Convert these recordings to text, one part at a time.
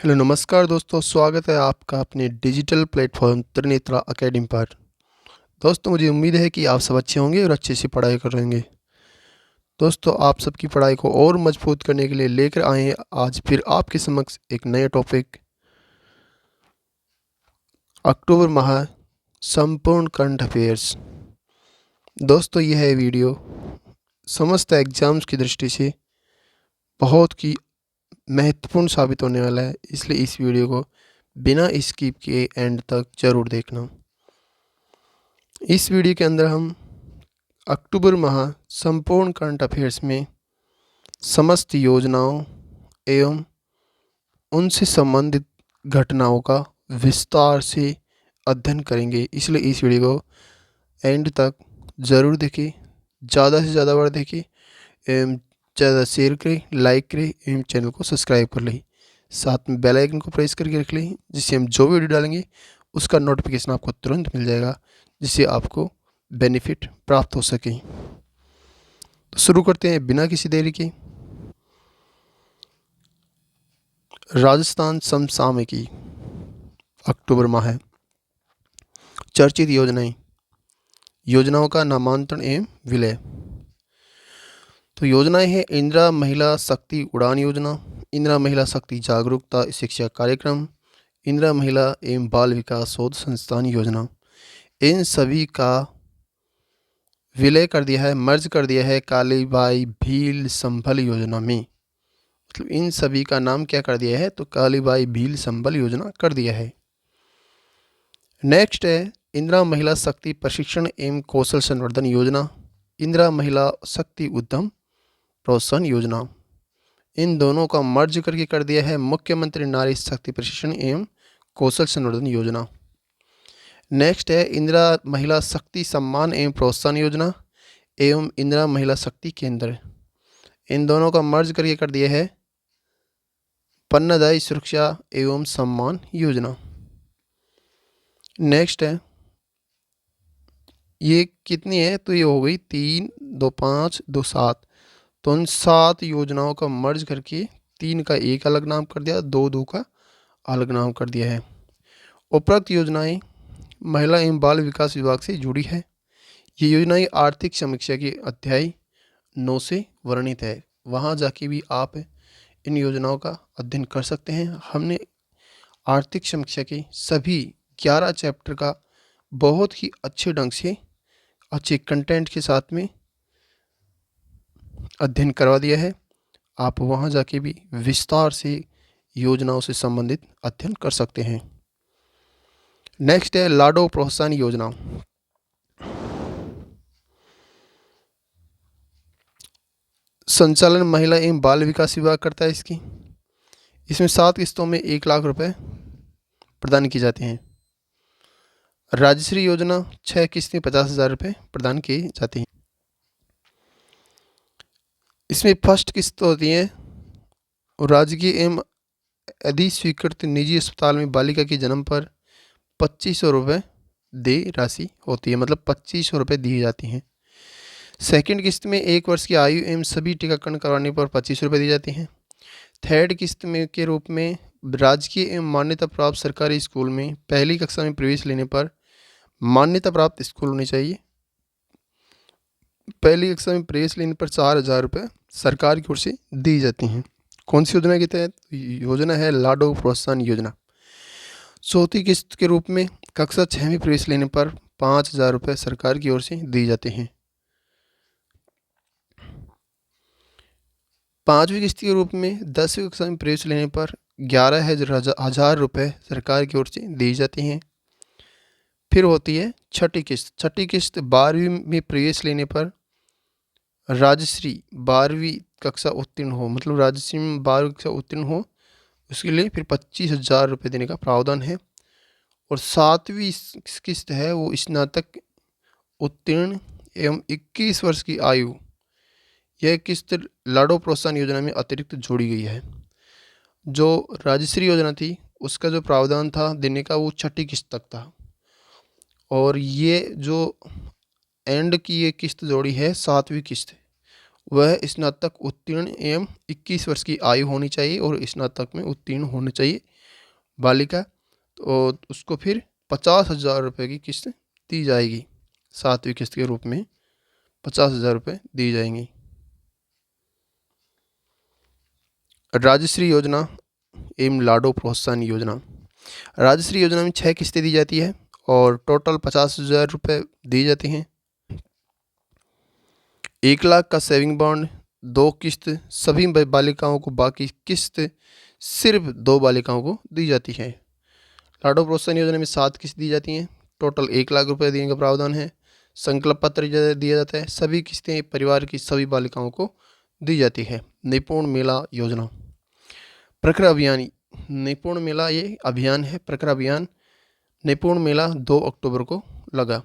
Hello नमस्कार दोस्तों, स्वागत है आपका अपने डिजिटल प्लेटफॉर्म त्रिनेत्रा अकेडमी पर। दोस्तों मुझे उम्मीद है कि आप सब अच्छे होंगे और अच्छे से पढ़ाई कर रहे होंगे। दोस्तों आप सबकी पढ़ाई को और मजबूत करने के लिए लेकर आए हैं आज फिर आपके समक्ष एक नया टॉपिक, अक्टूबर माह संपूर्ण करंट अफेयर्स। दोस्तों यह वीडियो समस्त एग्जाम्स की दृष्टि से बहुत ही महत्वपूर्ण साबित होने वाला है, इसलिए इस वीडियो को बिना स्किप किए एंड तक ज़रूर देखना। इस वीडियो के अंदर हम अक्टूबर माह संपूर्ण करंट अफेयर्स में समस्त योजनाओं एवं उनसे संबंधित घटनाओं का विस्तार से अध्ययन करेंगे, इसलिए इस वीडियो को एंड तक ज़रूर देखें, ज़्यादा से ज़्यादा बार देखें एवं ज़्यादा शेयर करें, लाइक करें एवं चैनल को सब्सक्राइब कर लें। साथ में बेल आइकन को प्रेस करके रख लें, जिससे हम जो वीडियो डालेंगे उसका नोटिफिकेशन आपको तुरंत मिल जाएगा, जिससे आपको बेनिफिट प्राप्त हो सके। तो शुरू करते हैं बिना किसी देरी के। राजस्थान समसामयिकी अक्टूबर माह है। चर्चित योजनाएं, योजनाओं का नामांतरण एवं विलय। तो योजनाएं हैं इंदिरा महिला शक्ति उड़ान योजना, इंदिरा महिला शक्ति जागरूकता शिक्षा कार्यक्रम, इंदिरा महिला एवं बाल विकास शोध संस्थान योजना। इन सभी का विलय कर दिया है, मर्ज कर दिया है कालीबाई भील संभल योजना में। मतलब इन सभी का नाम क्या कर दिया है, तो कालीबाई भील संभल योजना कर दिया है। नेक्स्ट है इंदिरा महिला शक्ति प्रशिक्षण एवं कौशल संवर्धन योजना, इंदिरा महिला शक्ति उद्यम प्रोत्साहन योजना। इन दोनों का मर्ज करके कर दिया है मुख्यमंत्री नारी शक्ति प्रशिक्षण एवं कौशल संवर्धन योजना। नेक्स्ट है इंदिरा महिला शक्ति सम्मान एवं प्रोत्साहन योजना एवं इंदिरा महिला शक्ति केंद्र। इन दोनों का मर्ज करके कर दिया है पन्नादायी सुरक्षा एवं सम्मान योजना। नेक्स्ट है, ये कितनी है, तो ये हो गई 3, 2, 5, 2, 7। तो उन 7 योजनाओं का मर्ज करके 3 का एक अलग नाम कर दिया, 2, 2 का अलग नाम कर दिया है। उपरोक्त योजनाएं महिला एवं बाल विकास विभाग से जुड़ी है। ये योजनाएं आर्थिक समीक्षा के अध्याय 9 से वर्णित है। वहाँ जाके भी आप इन योजनाओं का अध्ययन कर सकते हैं। हमने आर्थिक समीक्षा के सभी 11 चैप्टर का बहुत ही अच्छे ढंग से अच्छे कंटेंट के साथ में अध्ययन करवा दिया है। आप वहाँ जाके भी विस्तार से योजनाओं से संबंधित अध्ययन कर सकते हैं। नेक्स्ट है लाडो प्रोत्साहन योजना। संचालन महिला एवं बाल विकास विभाग करता है इसकी। इसमें 7 किस्तों में 1 लाख रुपए प्रदान किए जाते हैं। राजश्री योजना 6 किस्त में 50,000 रुपये प्रदान किए जाते हैं। इसमें फर्स्ट किस्त होती है और राजकीय एवं अधिस्वीकृत निजी अस्पताल में बालिका के जन्म पर 2500 रुपये देय राशि होती है, मतलब 2500 रुपये दिए जाती हैं। सेकंड किस्त में 1 वर्ष की आयु एवं सभी टीकाकरण करवाने पर 25 रुपये दी जाती हैं। थर्ड किस्त में के रूप में राजकीय एवं मान्यता प्राप्त सरकारी स्कूल में पहली कक्षा में प्रवेश लेने पर, मान्यता प्राप्त स्कूल होनी चाहिए, पहली कक्षा में प्रवेश लेने पर 4,000 रुपये सरकार की ओर से दी जाती हैं। कौन सी योजना के तहत? योजना है लाडो प्रोत्साहन योजना। चौथी किस्त के रूप में कक्षा 6 में प्रवेश लेने पर 5,000 रुपये सरकार की ओर से दिए जाते हैं। पाँचवीं किस्त के रूप में 10वीं कक्षा में प्रवेश लेने पर 11,000 रुपये सरकार की ओर से दी जाती हैं। फिर होती है छठी किस्त। छठी किस्त 12वीं में प्रवेश लेने पर राजश्री 12वीं कक्षा उत्तीर्ण हो, मतलब राजश्री में 12वीं कक्षा उत्तीर्ण हो, उसके लिए फिर 25,000 रुपये देने का प्रावधान है। और 7वीं किस्त है वो स्नातक उत्तीर्ण एवं 21 वर्ष की आयु, यह किस्त लाडो प्रोत्साहन योजना में अतिरिक्त जोड़ी गई है। जो राजश्री योजना थी उसका जो प्रावधान था देने का वो छठी किस्त तक था, और ये जो एंड की ये किस्त जोड़ी है 7वीं किस्त, वह स्नातक उत्तीर्ण एवं 21 वर्ष की आयु होनी चाहिए और स्नातक में उत्तीर्ण होने चाहिए बालिका, तो उसको फिर 50,000 रुपये की किस्त दी जाएगी। 7वीं किस्त के रूप में 50,000 रुपये दी जाएंगी। राजश्री योजना एवं लाडो प्रोत्साहन योजना। राजश्री योजना में 6 किस्तें दी जाती है और टोटल 50,000 रुपये दी जाती हैं। 1 लाख का सेविंग बॉन्ड, 2 किस्त सभी बालिकाओं को, बाकी किस्त सिर्फ 2 बालिकाओं को दी जाती है। लाडो प्रोत्साहन योजना में 7 किस्त दी जाती हैं, टोटल 1 लाख रुपये देने का प्रावधान है। संकल्प पत्र दिया जाता है, सभी किस्तें परिवार की सभी बालिकाओं को दी जाती है। निपुण मेला योजना, प्रखर अभियान, निपुण मेला ये अभियान है, प्रखर अभियान। निपुण मेला 2 अक्टूबर को लगा।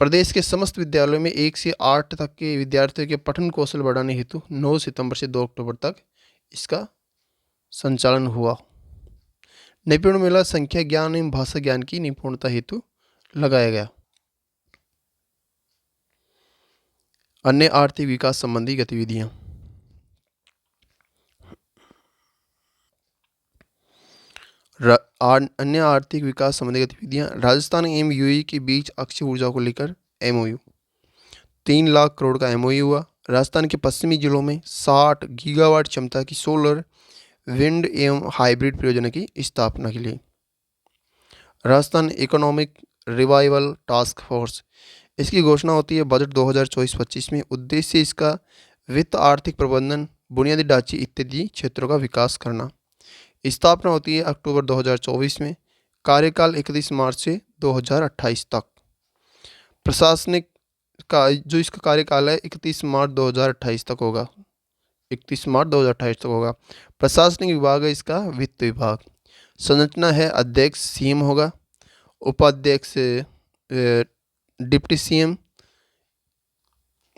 प्रदेश के समस्त विद्यालयों में 1 से 8 तक के विद्यार्थियों के पठन कौशल बढ़ाने हेतु 9 सितंबर से 2 अक्टूबर तक इसका संचालन हुआ। निपुण मेला संख्या ज्ञान एवं भाषा ज्ञान की निपुणता हेतु लगाया गया। अन्य आर्थिक विकास संबंधी गतिविधियां। अन्य आर्थिक विकास संबंधी गतिविधियां। राजस्थान एवं यूएई के बीच अक्षय ऊर्जा को लेकर एमओयू, 3 लाख करोड़ का एमओयू हुआ। राजस्थान के पश्चिमी जिलों में 60 गीगावाट क्षमता की सोलर, विंड एवं हाइब्रिड परियोजना की स्थापना के लिए। Rajasthan economic revival task force, इसकी घोषणा होती है बजट 2024-25 में। उद्देश्य इसका वित्त, आर्थिक प्रबंधन, बुनियादी ढांचे इत्यादि क्षेत्रों का विकास करना। स्थापना होती है अक्टूबर 2024 में। कार्यकाल 31 मार्च से 2028 तक। प्रशासनिक का जो इसका कार्यकाल है 31 मार्च 2028 तक होगा, 31 मार्च 2028 तक होगा। प्रशासनिक विभाग है इसका वित्त विभाग। संरचना है अध्यक्ष सीएम होगा, उपाध्यक्ष डिप्टी सीएम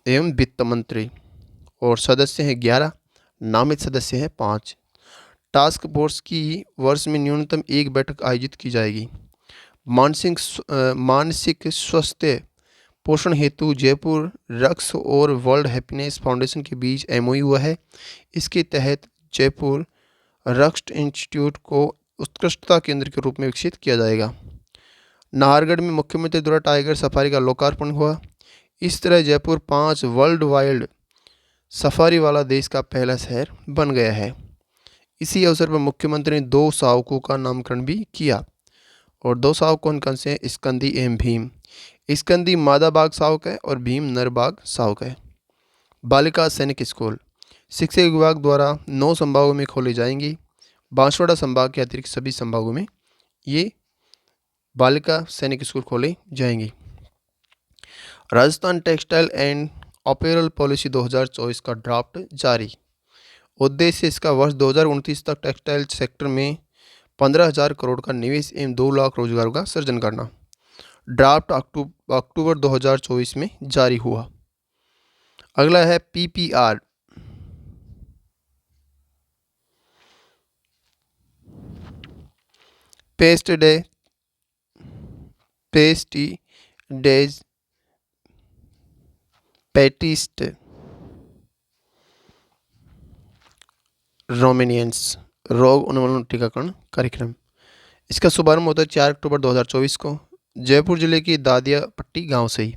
एवं वित्त मंत्री, और सदस्य हैं 11, नामित सदस्य हैं 5। टास्क फोर्स की वर्ष में न्यूनतम 1 बैठक आयोजित की जाएगी। मानसिक स्वास्थ्य पोषण हेतु जयपुर रक्स और वर्ल्ड हैप्पीनेस फाउंडेशन के बीच एमओयू हुआ है। इसके तहत जयपुर रक्स इंस्टीट्यूट को उत्कृष्टता केंद्र के रूप में विकसित किया जाएगा। नाहरगढ़ में मुख्यमंत्री द्वारा टाइगर सफारी का लोकार्पण हुआ। इस तरह जयपुर 5 वर्ल्ड वाइड सफारी वाला देश का पहला शहर बन गया है। इसी अवसर पर मुख्यमंत्री ने 2 शावकों का नामकरण भी किया, और 2 शावक कौन कौन से हैं? स्कंदी एवं भीम। स्कंदी मादा बाघ शावक है और भीम नर बाघ शावक है। बालिका सैनिक स्कूल शिक्षा विभाग द्वारा 9 संभागों में खोले जाएंगी। बांसवाड़ा संभाग के अतिरिक्त सभी संभागों में ये बालिका सैनिक स्कूल खोले जाएंगे। Rajasthan textile and apparel policy 2024 का ड्राफ्ट जारी। उद्देश्य इसका वर्ष 2029 तक टेक्सटाइल सेक्टर में 15,000 करोड़ का निवेश एवं 2 लाख रोजगारों का सृजन करना। ड्राफ्ट अक्टूबर 2024 में जारी हुआ। अगला है पीपीआर, पेस्टिडेज पेटिस्ट रोमेनियंस रोग उन्मूलन टीकाकरण कार्यक्रम। इसका शुभारंभ होता है 4 अक्टूबर 2024 को जयपुर जिले की दादिया पट्टी गांव से ही।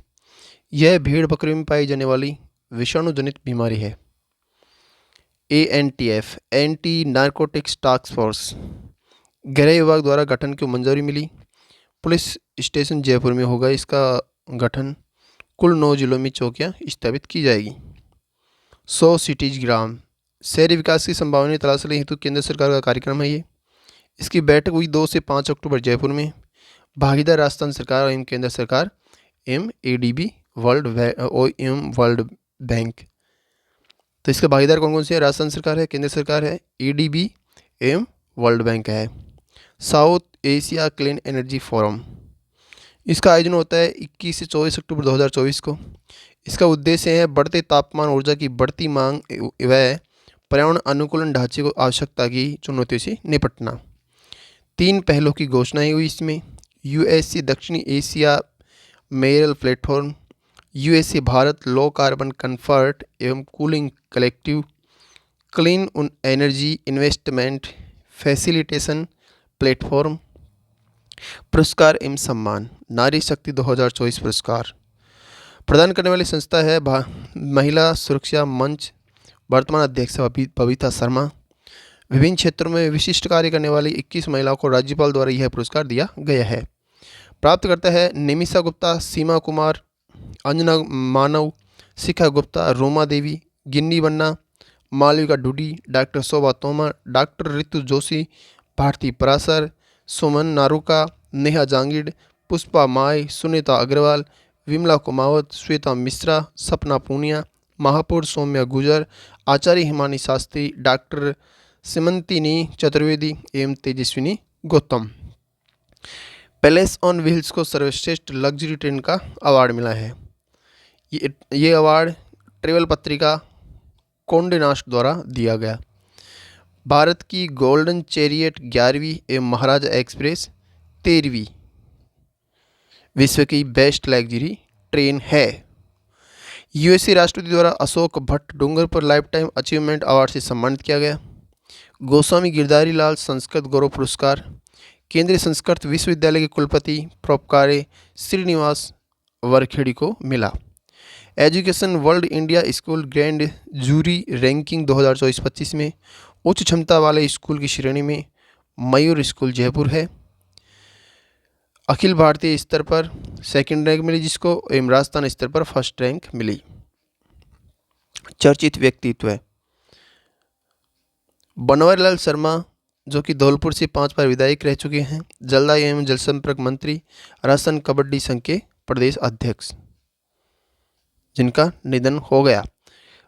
यह भेड़ बकरियों में पाई जाने वाली विषाणु जनित बीमारी है। ANTF anti narcotics task force गृह विभाग द्वारा गठन की मंजूरी मिली। पुलिस स्टेशन जयपुर में होगा इसका गठन। कुल 9 जिलों में चौकियां स्थापित की जाएगी। 100 सिटीज ग्राम शहरी विकास की संभावनाएं तलाशने हेतु केंद्र सरकार का कार्यक्रम है ये। इसकी बैठक हुई 2 से 5 अक्टूबर जयपुर में। भागीदार राजस्थान सरकार एवं केंद्र सरकार एवं एडीबी वर्ल्ड बैंक। तो इसका भागीदार कौन कौन से है? राजस्थान सरकार है, केंद्र सरकार है, एडीबी एवं वर्ल्ड बैंक है। South Asia clean energy forum, इसका आयोजन होता है 21 से 24 अक्टूबर 2024 को। इसका उद्देश्य है बढ़ते तापमान, ऊर्जा की बढ़ती मांग व पर्यावरण अनुकूलन ढांचे को आवश्यकता की चुनौतियों से निपटना। 3 पहलों की घोषणा हुई इसमें। यूएसए दक्षिणी एशिया मेरल platform, USA Bharat low carbon comfort एवं cooling collective, clean energy investment facilitation platform पुरस्कार एवं सम्मान। नारी शक्ति 2024 पुरस्कार प्रदान करने वाली संस्था है महिला सुरक्षा मंच। वर्तमान अध्यक्ष बबीता शर्मा। विभिन्न क्षेत्रों में विशिष्ट कार्य करने वाली 21 महिलाओं को राज्यपाल द्वारा यह पुरस्कार दिया गया है। प्राप्तकर्ता है निमिषा गुप्ता, सीमा कुमार, अंजना मानव, शिखा गुप्ता, रोमा देवी, गिन्नी बन्ना, मालविका डूडी, डॉक्टर शोभा तोमर, डॉक्टर ऋतु जोशी, भारती परासर, सुमन नारूका, नेहा जांगिड, पुष्पा माय, सुनीता अग्रवाल, विमला कुमावत, श्वेता मिश्रा, सपना पूनिया, महापौर सौम्या गुजर, आचार्य हिमानी शास्त्री, डॉक्टर सिमंतिनी चतुर्वेदी एवं Tejaswini Gautam. Palace on wheels को सर्वश्रेष्ठ लग्जरी ट्रेन का अवार्ड मिला है। ये अवार्ड ट्रेवल पत्रिका कोंडे नास्ट द्वारा दिया गया। भारत की गोल्डन चैरियट 11वीं एवं महाराजा एक्सप्रेस 13वीं विश्व की बेस्ट लग्जरी ट्रेन है। यूएसए राष्ट्रपति द्वारा Ashok Bhatt Dungarpur life time achievement award से सम्मानित किया गया। गोस्वामी गिरधारी लाल संस्कृत गौरव पुरस्कार केंद्रीय संस्कृत विश्वविद्यालय के कुलपति प्रोपकारे श्रीनिवास वरखेड़ी को मिला। Education world India school grand jury ranking 2024-25 में उच्च क्षमता वाले स्कूल की श्रेणी में मयूर स्कूल जयपुर है। अखिल भारतीय स्तर पर सेकंड रैंक मिली जिसको, एवं राजस्थान स्तर पर फर्स्ट रैंक मिली। चर्चित व्यक्तित्व बनवारीलाल शर्मा जो कि धौलपुर से 5 बार विधायक रह चुके हैं, जलदाय एवं जल संपर्क मंत्री, राजस्थान कबड्डी संघ के प्रदेश अध्यक्ष, जिनका निधन हो गया।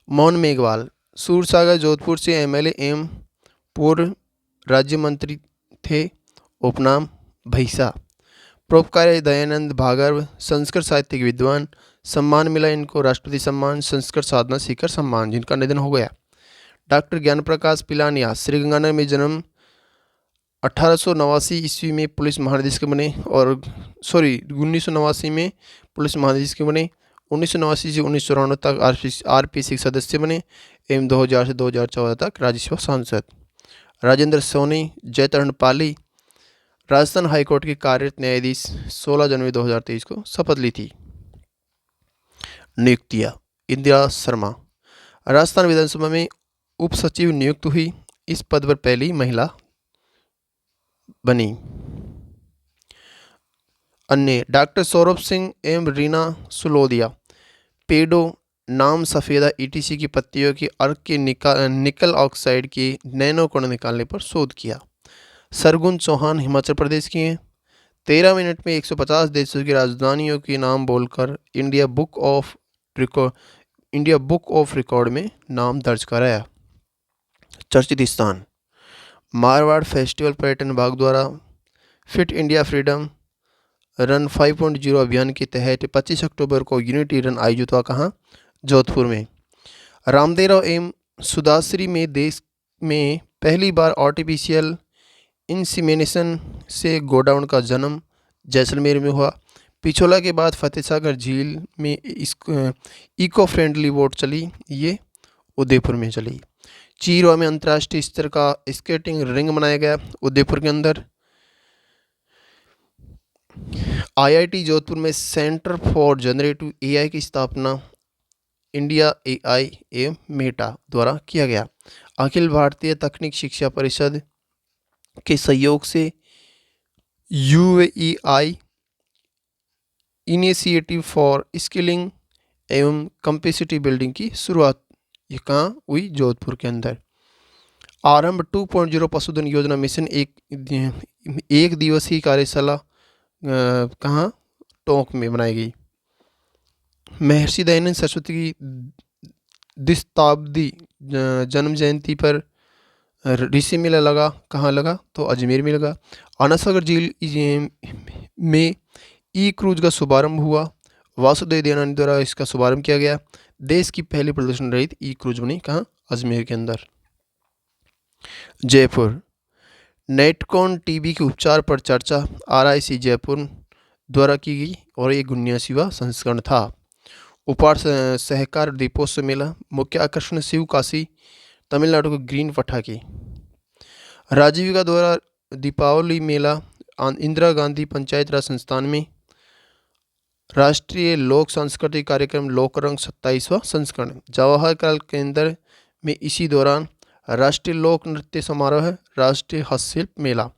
मोहन मेघवाल सूरसागर जोधपुर से एमएलए एवं पूर्व राज्य मंत्री थे, उपनाम भैसा। परोपकारी दयानंद भागर्व संस्कृत साहित्य के विद्वान, सम्मान मिला इनको राष्ट्रपति सम्मान, संस्कृत साधना शिखर सम्मान, जिनका निधन हो गया। डॉक्टर ज्ञान प्रकाश पिलानिया श्रीगंगानगर में जन्म, 1889 ईस्वी में पुलिस महानिदेशक बने और 1989 में पुलिस महानिदेशक बने। 1989 से 1994 तक आरपीसी सदस्य बने एवं 2000 से 2014 तक राज्यसभा सांसद। राजेंद्र सोनी जयतरण पाली राजस्थान हाईकोर्ट के कार्यरत न्यायाधीश 16 जनवरी 2023 को शपथ ली थी। नियुक्तियां इंदिरा शर्मा राजस्थान विधानसभा में उप सचिव नियुक्त हुई, इस पद पर पहली महिला बनी। अन्य डॉक्टर सौरभ सिंह एवं रीना सुलोदिया पेडो नाम सफ़ेदा ईटीसी की पत्तियों की अर्क के निकल ऑक्साइड के नैनो कण निकालने पर शोध किया। सरगुन चौहान हिमाचल प्रदेश की हैं। 13 मिनट में 150 देशों की राजधानियों के नाम बोलकर इंडिया बुक ऑफ रिकॉर्ड में नाम दर्ज कराया। चर्चित स्थान मारवाड़ फेस्टिवल पर्यटन विभाग द्वारा फिट इंडिया फ्रीडम रन 5.0 अभियान के तहत 25 अक्टूबर को यूनिटी रन आयोजित हुआ। कहाँ? जोधपुर में। रामदेव एवं सुदाश्री में देश में पहली बार आर्टिफिशियल इंसीमिनेशन से गोडाउन का जन्म जैसलमेर में हुआ। पिछोला के बाद फतेहसागर झील में इको फ्रेंडली बोट चली, ये उदयपुर में चली। चीरवा में अंतर्राष्ट्रीय स्तर का स्केटिंग रिंग बनाया गया उदयपुर के अंदर। आईआईटी जोधपुर में सेंटर फॉर जनरेटिव एआई की स्थापना इंडिया एआई एवं मेटा द्वारा किया गया। अखिल भारतीय तकनीक शिक्षा परिषद के सहयोग से यूएई इनिशिएटिव फॉर स्किलिंग एवं कैपेसिटी बिल्डिंग की शुरुआत ये कहाँ हुई? जोधपुर के अंदर। आरंभ 2.0 पशुधन योजना मिशन एक दिवसीय कार्यशाला कहाँ? टोंक में बनाई गई। महर्षि दयानंद सरस्वती की द्विशताब्दी जन्म जयंती पर ऋषि मेला लगा, कहाँ लगा? तो अजमेर में लगा। आनासागर झील में ई क्रूज का शुभारंभ हुआ, वासुदेव देवनानी द्वारा इसका शुभारंभ किया गया। देश की पहली प्रदूषण रहित ई क्रूज बनी, कहाँ? अजमेर के अंदर। जयपुर नेटकॉन टीबी के उपचार पर चर्चा आरआईसी जयपुर द्वारा की गई और ये 79वां संस्करण था। उपार सहकार दीपोत्सव मेला, मुख्य आकर्षण शिव काशी, तमिलनाडु के ग्रीन पटाखे। राजीविका द्वारा दीपावली मेला इंदिरा गांधी पंचायत राज संस्थान में। राष्ट्रीय लोक सांस्कृतिक कार्यक्रम लोकरंग 27वां संस्करण। जवाहर कला केंद्र में इसी दौरान राष्ट्रीय लोक नृत्य समारोह, राष्ट्रीय हस्तशिल्प मेला।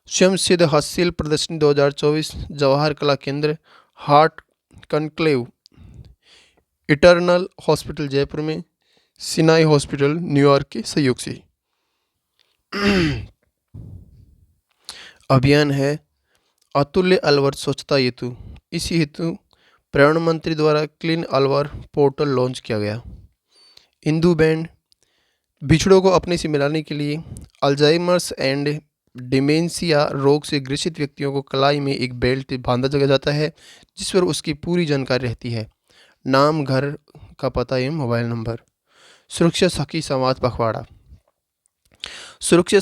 स्वयं सिद्ध हस्तशिल्प प्रदर्शनी 2024 जवाहर कला केंद्र, heart conclave, eternal hospital Jaipur में, सिनाई हॉस्पिटल न्यूयॉर्क के सहयोग से। अभियान है अतुल्य अलवर स्वच्छता हेतु। इसी हेतु पर्यावरण मंत्री द्वारा क्लीन अलवर पोर्टल लॉन्च किया गया। इंदू बैंड बिछड़ों को अपने से मिलाने के लिए अल्जाइमर्स एंड डिमेंशिया रोग से ग्रसित व्यक्तियों को कलाई में एक बेल्ट बांधा जगह जाता है, जिस पर उसकी पूरी जानकारी रहती है, नाम, घर का पता एवं मोबाइल नंबर। सुरक्षा सखी संवाद पखवाड़ा। सुरक्षा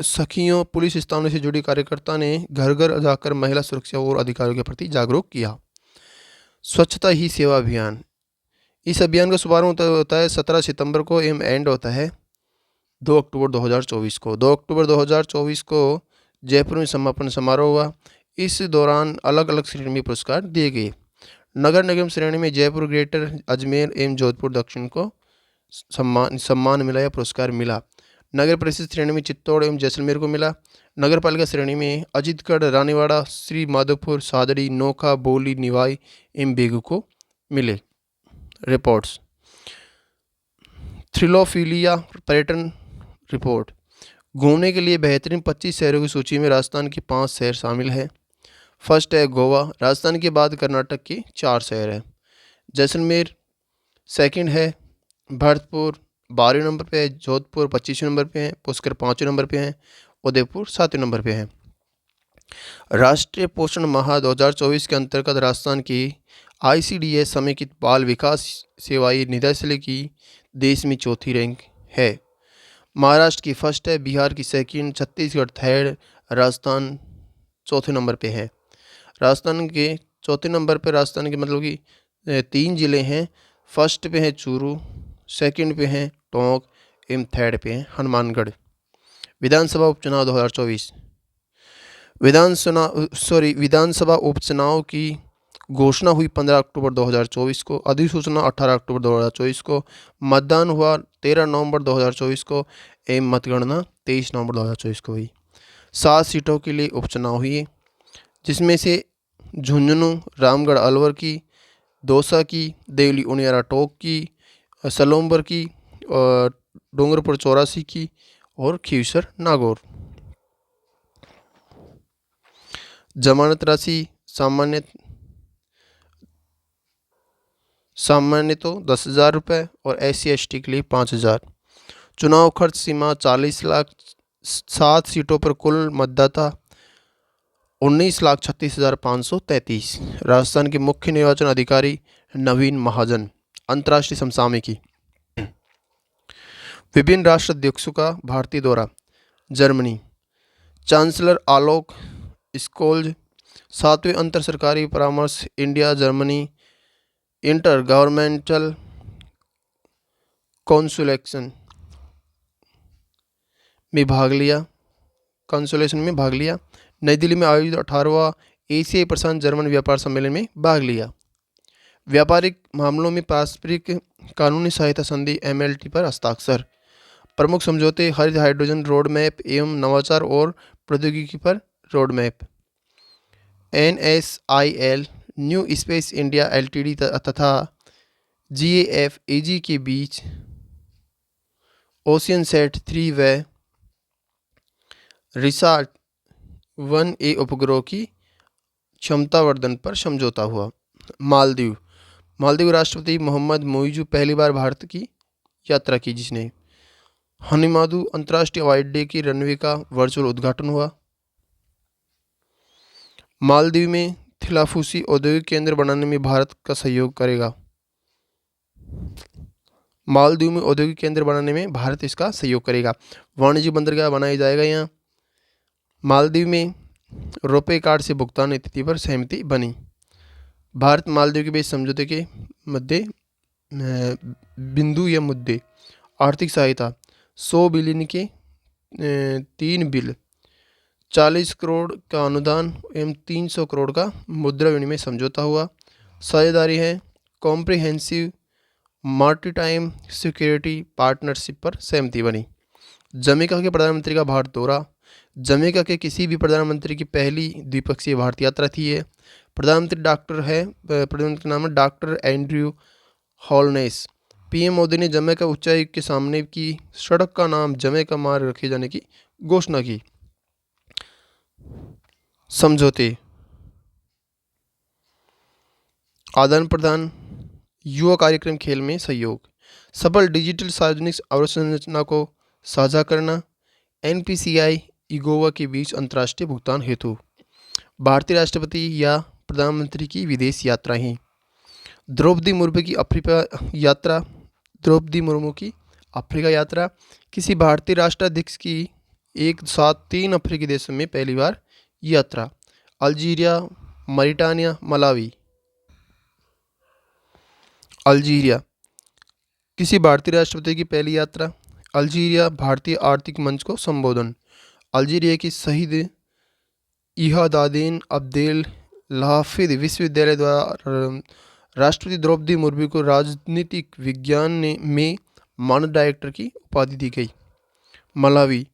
सखियों पुलिस स्थानों से जुड़ी कार्यकर्ता ने घर घर जाकर महिला सुरक्षा और अधिकारों के प्रति जागरूक किया। स्वच्छता ही सेवा अभियान। इस अभियान का शुभारंभ होता है 17 सितंबर को एवं एंड होता है 2 अक्टूबर 2024 को। 2 अक्टूबर 2024 को जयपुर में समापन समारोह हुआ। इस दौरान अलग अलग श्रेणी में पुरस्कार दिए गए। नगर निगम श्रेणी में जयपुर ग्रेटर, अजमेर एवं जोधपुर दक्षिण को सम्मान मिला या पुरस्कार मिला। नगर परिषद श्रेणी में चित्तौड़ एवं जैसलमेर को मिला। नगर पालिका श्रेणी में अजीतगढ़, रानीवाड़ा, श्री माधोपुर, सादड़ी, नोखा, बोली, निवाई एवं बेगू को मिले। रिपोर्ट्स। थ्रिलोफिलिया पर्यटन रिपोर्ट। घूमने के लिए बेहतरीन 25 शहरों की सूची में राजस्थान के 5 शहर शामिल है। फर्स्ट है गोवा। राजस्थान के बाद कर्नाटक के 4 शहर हैं। जैसलमेर सेकंड है। भरतपुर 12वें नंबर पे है। जोधपुर 25वें नंबर पे है। पुष्कर 5वें नंबर पे है। उदयपुर 7वें नंबर पे है। राष्ट्रीय पोषण माह 2024 के अंतर्गत राजस्थान की ICDS समेकित बाल विकास सेवाएं निदेशालय की देश में चौथी रैंक है। महाराष्ट्र की फर्स्ट है, बिहार की सेकंड, छत्तीसगढ़ थर्ड, राजस्थान चौथे नंबर पे है। राजस्थान के चौथे नंबर पे राजस्थान के मतलब कि 3 जिले हैं। फर्स्ट पे है चूरू, सेकंड पे है टोंक एवं थर्ड पे है हनुमानगढ़। विधानसभा उपचुनाव 2024। विधानसभा उपचुनाव की घोषणा हुई 15 अक्टूबर 2024 को। अधिसूचना 18 अक्टूबर 2024 को। मतदान हुआ 13 नवंबर 2024 को एवं मतगणना 23 नवंबर 2024 को हुई। 7 सीटों के लिए उपचुनाव हुए, जिसमें से झुंझुनू रामगढ़ अलवर की, दौसा की, देवली उनियारा टोंक की, सलोम्बर की, डूंगरपुर 84 की और खीवसर नागौर। जमानत राशि सामान्य तो 10,000 रुपये और SC ST के लिए 5,000। चुनाव खर्च सीमा 40 लाख। 7 सीटों पर कुल मतदाता 19,36,533। राजस्थान के मुख्य निर्वाचन अधिकारी नवीन महाजन। अंतर्राष्ट्रीय समसामयिकी। विभिन्न राष्ट्राध्यक्षों का भारतीय दौरा। जर्मनी चांसलर आलोक स्कोल्ज। 7वें अंतर सरकारी परामर्श इंडिया जर्मनी इंटर गवर्नमेंटल कॉन्सुलेशन में भाग लिया। नई दिल्ली में आयोजित 18वां एशियाई प्रशांत जर्मन व्यापार सम्मेलन में भाग लिया। व्यापारिक मामलों में पारस्परिक कानूनी सहायता संधि MLT पर हस्ताक्षर। प्रमुख समझौते हरित हाइड्रोजन रोड मैप एवं नवाचार और प्रौद्योगिकी पर road map. NSIL new space India LTD तथा GAF AG के बीच OceanSat 3 व रिसार्ट 1A उपग्रह की क्षमतावर्धन पर समझौता हुआ। मालदीव राष्ट्रपति मोहम्मद मोइजू पहली बार भारत की यात्रा की, जिसने हनीमादू अंतर्राष्ट्रीय हवाई अड्डे की रनवे का वर्चुअल उद्घाटन हुआ। मालदीव में थिलाफूसी औद्योगिक केंद्र बनाने में भारत का सहयोग करेगा। मालदीव में औद्योगिक केंद्र बनाने में भारत इसका सहयोग करेगा। वाणिज्य बंदरगाह बनाया जाएगा यहाँ। मालदीव में रुपे कार्ड से भुगतान की तिथि पर सहमति बनी। भारत मालदीव के बीच समझौते के मध्य बिंदु या मुद्दे। आर्थिक सहायता 100 बिलियन के 3 बिल, 40 करोड़ का अनुदान एवं 300 करोड़ का मुद्रा विनिमय समझौता हुआ। साझेदारी है कॉम्प्रिहेंसिव मार्टिटाइम सिक्योरिटी पार्टनरशिप पर सहमति बनी। जमैका के प्रधानमंत्री का भारत दौरा। जमैका के किसी भी प्रधानमंत्री की पहली द्विपक्षीय भारत यात्रा थी ये। प्रधानमंत्री का नाम है डॉक्टर एंड्रयू हॉलनेस। पीएम मोदी ने जमैका उच्चायुक्त के सामने की सड़क का नाम जमैका मार्ग रखे जाने की घोषणा की। समझौते, आदान प्रदान, युवा कार्यक्रम, खेल में सहयोग, सफल डिजिटल सार्वजनिक अवसंरचना को साझा करना, एनपीसीआई इगोवा के बीच अंतर्राष्ट्रीय भुगतान हेतु, भारतीय राष्ट्रपति या प्रधानमंत्री की विदेश यात्राएं, द्रौपदी मुर्मू की अफ्रीका यात्रा, द्रौपदी मुर्मू की अफ्रीका यात्रा, किसी भारतीय राष्ट्राध्यक्ष की एक साथ 3 अफ्रीकी देशों में पहली बार यात्रा, अल्जीरिया, मॉरिटानिया, मलावी। अल्जीरिया, किसी भारतीय राष्ट्रपति की पहली यात्रा, अल्जीरिया भारतीय आर्थिक मंच को संबोधन, अल्जीरिया की शहीद इहादादीन अब्देल हाफिज विश्वविद्यालय द्वारा राष्ट्रपति द्रौपदी मुर्मू को राजनीतिक विज्ञान में मानद डायरेक्टर की उपाधि दी गई। मलावी,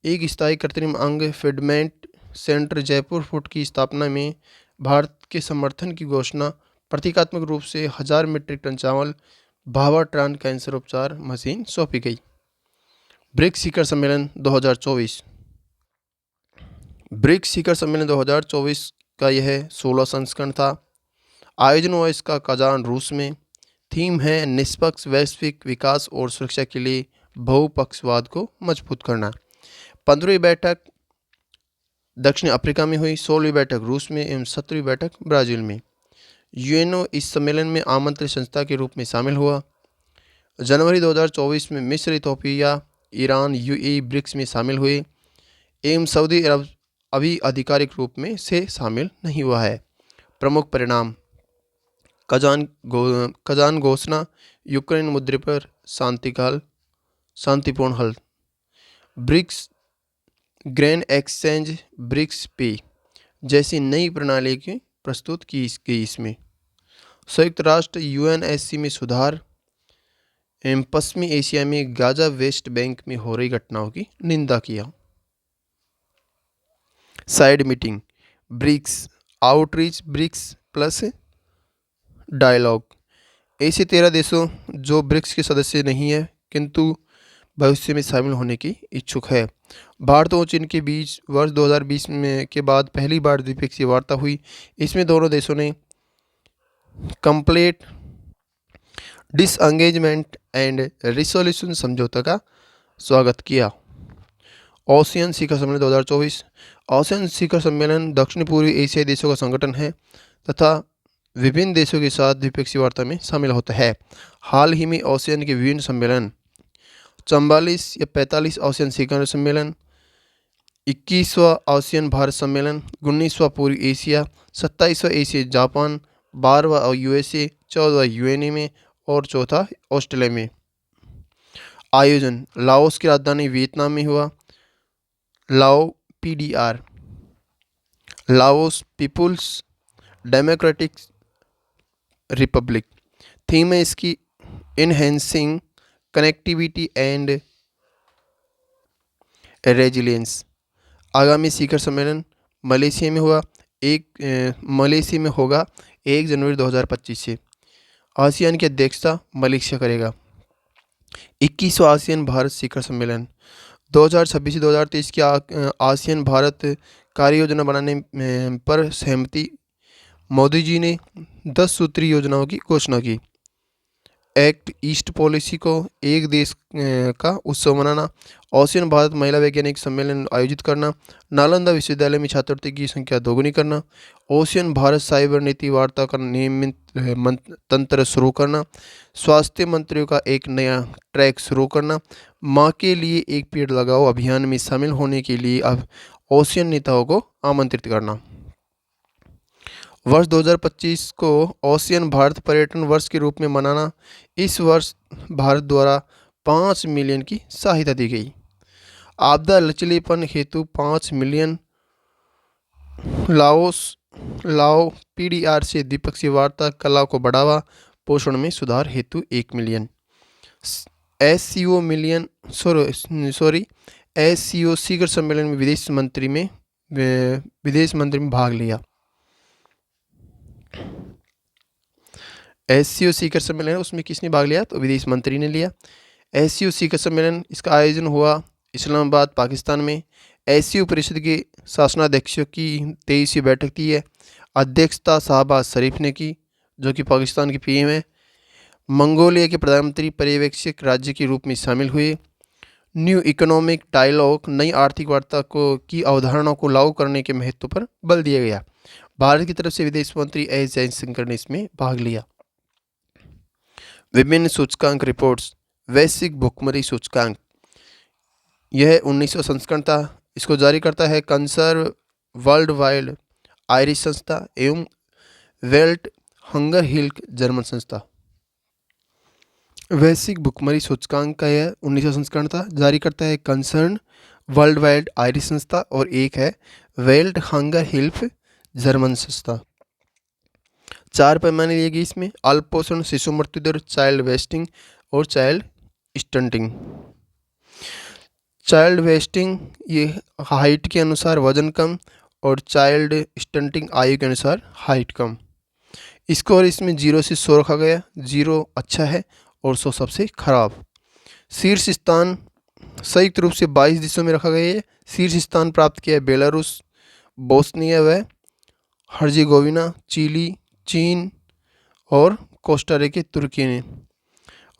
एक स्थायी कृत्रिम अंग फीडमेंट सेंटर जयपुर फुट की स्थापना में भारत के समर्थन की घोषणा। प्रतीकात्मक रूप से 1000 मीट्रिक टन चावल भाभा ट्रान कैंसर उपचार मशीन सौंपी गई। ब्रिक्स शिखर सम्मेलन 2024। ब्रिक्स शिखर सम्मेलन 2024 का यह 16वां संस्करण था। आयोजन हुआ इसका कजान रूस में। थीम है निष्पक्ष वैश्विक विकास और सुरक्षा के लिए बहुपक्षवाद को मजबूत करना। 15वीं बैठक दक्षिण अफ्रीका में हुई, 16वीं बैठक रूस में एवं 17वीं बैठक ब्राज़ील में। यूएनओ इस सम्मेलन में आमंत्रित संस्था के रूप में शामिल हुआ। जनवरी 2024 में मिस्र, इथोपिया, ईरान, यूएई ब्रिक्स में शामिल हुए एवं सऊदी अरब अभी आधिकारिक रूप में से शामिल नहीं हुआ है। प्रमुख परिणाम, कजान घोषणा, यूक्रेन मुद्दे पर शांतिपूर्ण हल, ब्रिक्स ग्रैंड एक्सचेंज, ब्रिक्स पे जैसी नई प्रणाली की प्रस्तुत की गई। इसमें संयुक्त राष्ट्र यूएनएससी में सुधार एवं पश्चिमी एशिया में गाजा वेस्ट बैंक में हो रही घटनाओं की निंदा किया। Side meeting, BRICS outreach, BRICS plus dialogue. ऐसे 13 देशों जो ब्रिक्स के सदस्य नहीं है किंतु भविष्य में शामिल होने की इच्छुक है। भारत और चीन के बीच वर्ष 2020 में के बाद पहली बार द्विपक्षीय वार्ता हुई। इसमें दोनों देशों ने कंप्लीट डिसएंगेजमेंट एंड रिसोल्यूशन समझौता का स्वागत किया। आसियान शिखर सम्मेलन 2024। आसियान शिखर सम्मेलन दक्षिण पूर्वी एशियाई देशों का संगठन है तथा विभिन्न देशों के साथ द्विपक्षीय वार्ता में शामिल होता है। हाल ही में आसियान के विभिन्न सम्मेलन 44 या 45 आसियान शिखर सम्मेलन, 21वां आसियान भारत सम्मेलन, 19वां पूर्वी एशिया, 27वां एशिया जापान, 12वां यूएसए, 14वां यूएनए में और चौथा ऑस्ट्रेलिया में। आयोजन लाओस की राजधानी वियतनाम में हुआ। Lao PDR, Laos people's democratic republic. Theme है इसकी इनहेंसिंग कनेक्टिविटी एंड रेजिलियंस। आगामी शिखर सम्मेलन मलेशिया में होगा 1 जनवरी 2025 से। आसियान की अध्यक्षता मलेशिया करेगा। 21वां आसियान भारत शिखर सम्मेलन 2026 से 2023 की आसियान भारत कार्य योजना बनाने पर सहमति। मोदी जी ने 10 सूत्री योजनाओं की घोषणा की। एक्ट ईस्ट पॉलिसी को एक देश का उत्सव मनाना। आसियान भारत महिला वैज्ञानिक सम्मेलन आयोजित करना। नालंदा विश्वविद्यालय में छात्रवृत्ति की संख्या दोगुनी करना। आसियान भारत साइबर नीति वार्ता का नियमित तंत्र शुरू करना। स्वास्थ्य मंत्रियों का एक नया ट्रैक शुरू करना। माँ के लिए एक पेड़ लगाओ अभियान में शामिल होने के लिए अब आसियान नेताओं को आमंत्रित करना। वर्ष 2025 को आसियान भारत पर्यटन वर्ष के रूप में मनाना। इस वर्ष भारत द्वारा 5 मिलियन की सहायता दी गई। आपदा लचीलेपन हेतु 5 मिलियन। लाओ पीडीआर से द्विपक्षीय वार्ता, कला को बढ़ावा, पोषण में सुधार हेतु 1 मिलियन। एससीओ शिखर सम्मेलन में विदेश मंत्री में भाग लिया। एससीओ शिखर सम्मेलन उसमें किसने भाग लिया? तो विदेश मंत्री ने लिया। एससीओ शिखर सम्मेलन इसका आयोजन हुआ इस्लामाबाद, पाकिस्तान में। एससीओ परिषद के शासनाध्यक्षों की 23वीं बैठक थी है। अध्यक्षता शाहबाज शरीफ ने की, जो कि पाकिस्तान के पीएम है। मंगोलिया के प्रधानमंत्री पर्यवेक्षक राज्य के रूप में शामिल हुए। न्यू इकोनॉमिक डायलॉग, नई आर्थिक वार्ता की अवधारणा को लागू करने के महत्व पर बल दिया गया। भारत की तरफ से विदेश मंत्री एस जयशंकर ने इसमें भाग लिया। विभिन्न सूचकांक रिपोर्ट्स। वैश्विक भुखमरी सूचकांक, यह 1900 संस्करण था। इसको जारी करता है कंसर्व वर्ल्ड वाइड आयरिश संस्था एवं वेल्ट हंगर हिल्क जर्मन संस्था। वैश्विक भुखमरी सूचकांक का यह 1900 संस्करण था। जारी करता है कंसर्न वर्ल्ड वाइड आयरिश संस्था और एक है वेल्ट हंगर हिल्फ जर्मन संस्था। 4 पैमाने लिए गए इसमें: अल्पोषण, शिशु मृत्यु दर, चाइल्ड वेस्टिंग और चाइल्ड स्टंटिंग। चाइल्ड वेस्टिंग ये हाइट के अनुसार वजन कम, और चाइल्ड स्टंटिंग आयु के अनुसार हाइट कम। स्कोर इसमें 0 से 100 रखा गया। 0 अच्छा है और 100 सबसे खराब। शीर्ष स्थान संयुक्त रूप से 22 देशों में रखा गया है। शीर्ष स्थान प्राप्त किया है बेलारूस, बोस्निया व हर्जेगोविना, चिली, चीन और कोस्टारिका, तुर्की ने।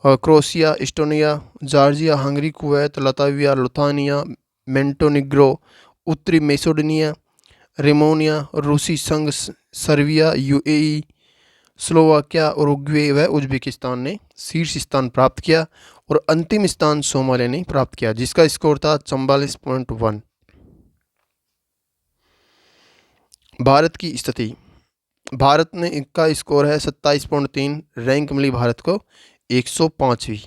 Croatia, Estonia, Georgia, Hungary, Kuwait, Latvia, Lithuania, Montenegro, उत्तरी मैसेडोनिया, रोमानिया, रूसी संघ, सर्बिया, यूएई, स्लोवाकिया, उरुग्वे व उज्बेकिस्तान ने शीर्ष स्थान प्राप्त किया। और अंतिम स्थान सोमालिया ने प्राप्त किया, जिसका स्कोर था 44.1। भारत की स्थिति। भारत ने इनका स्कोर है 27.3। रैंक मिली भारत को 105वीं।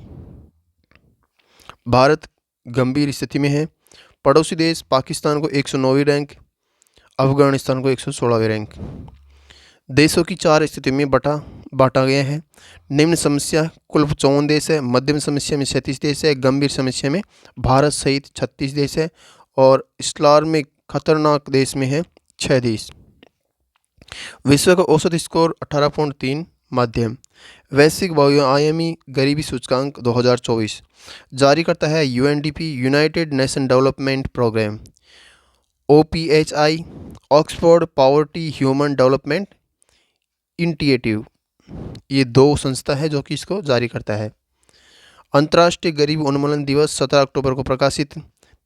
भारत गंभीर स्थिति में है। पड़ोसी देश पाकिस्तान को 109वीं रैंक, अफगानिस्तान को 116वीं रैंक। देशों की 4 स्थिति में बांटा गया है। निम्न समस्या कुल 54 देश है, मध्यम समस्या में 37 देश है, गंभीर समस्या में भारत सहित 36 देश है, और स्टार में खतरनाक देश में है 6 देश। विश्व का औसत स्कोर 18.3 मध्यम। वैश्विक बहुआयामी गरीबी सूचकांक 2024 जारी करता है UNDP, United Nation Development Programme, OPHI, Oxford poverty human development initiative. ये 2 संस्था है जो कि इसको जारी करता है। अंतर्राष्ट्रीय गरीबी उन्मूलन दिवस 17 अक्टूबर को प्रकाशित।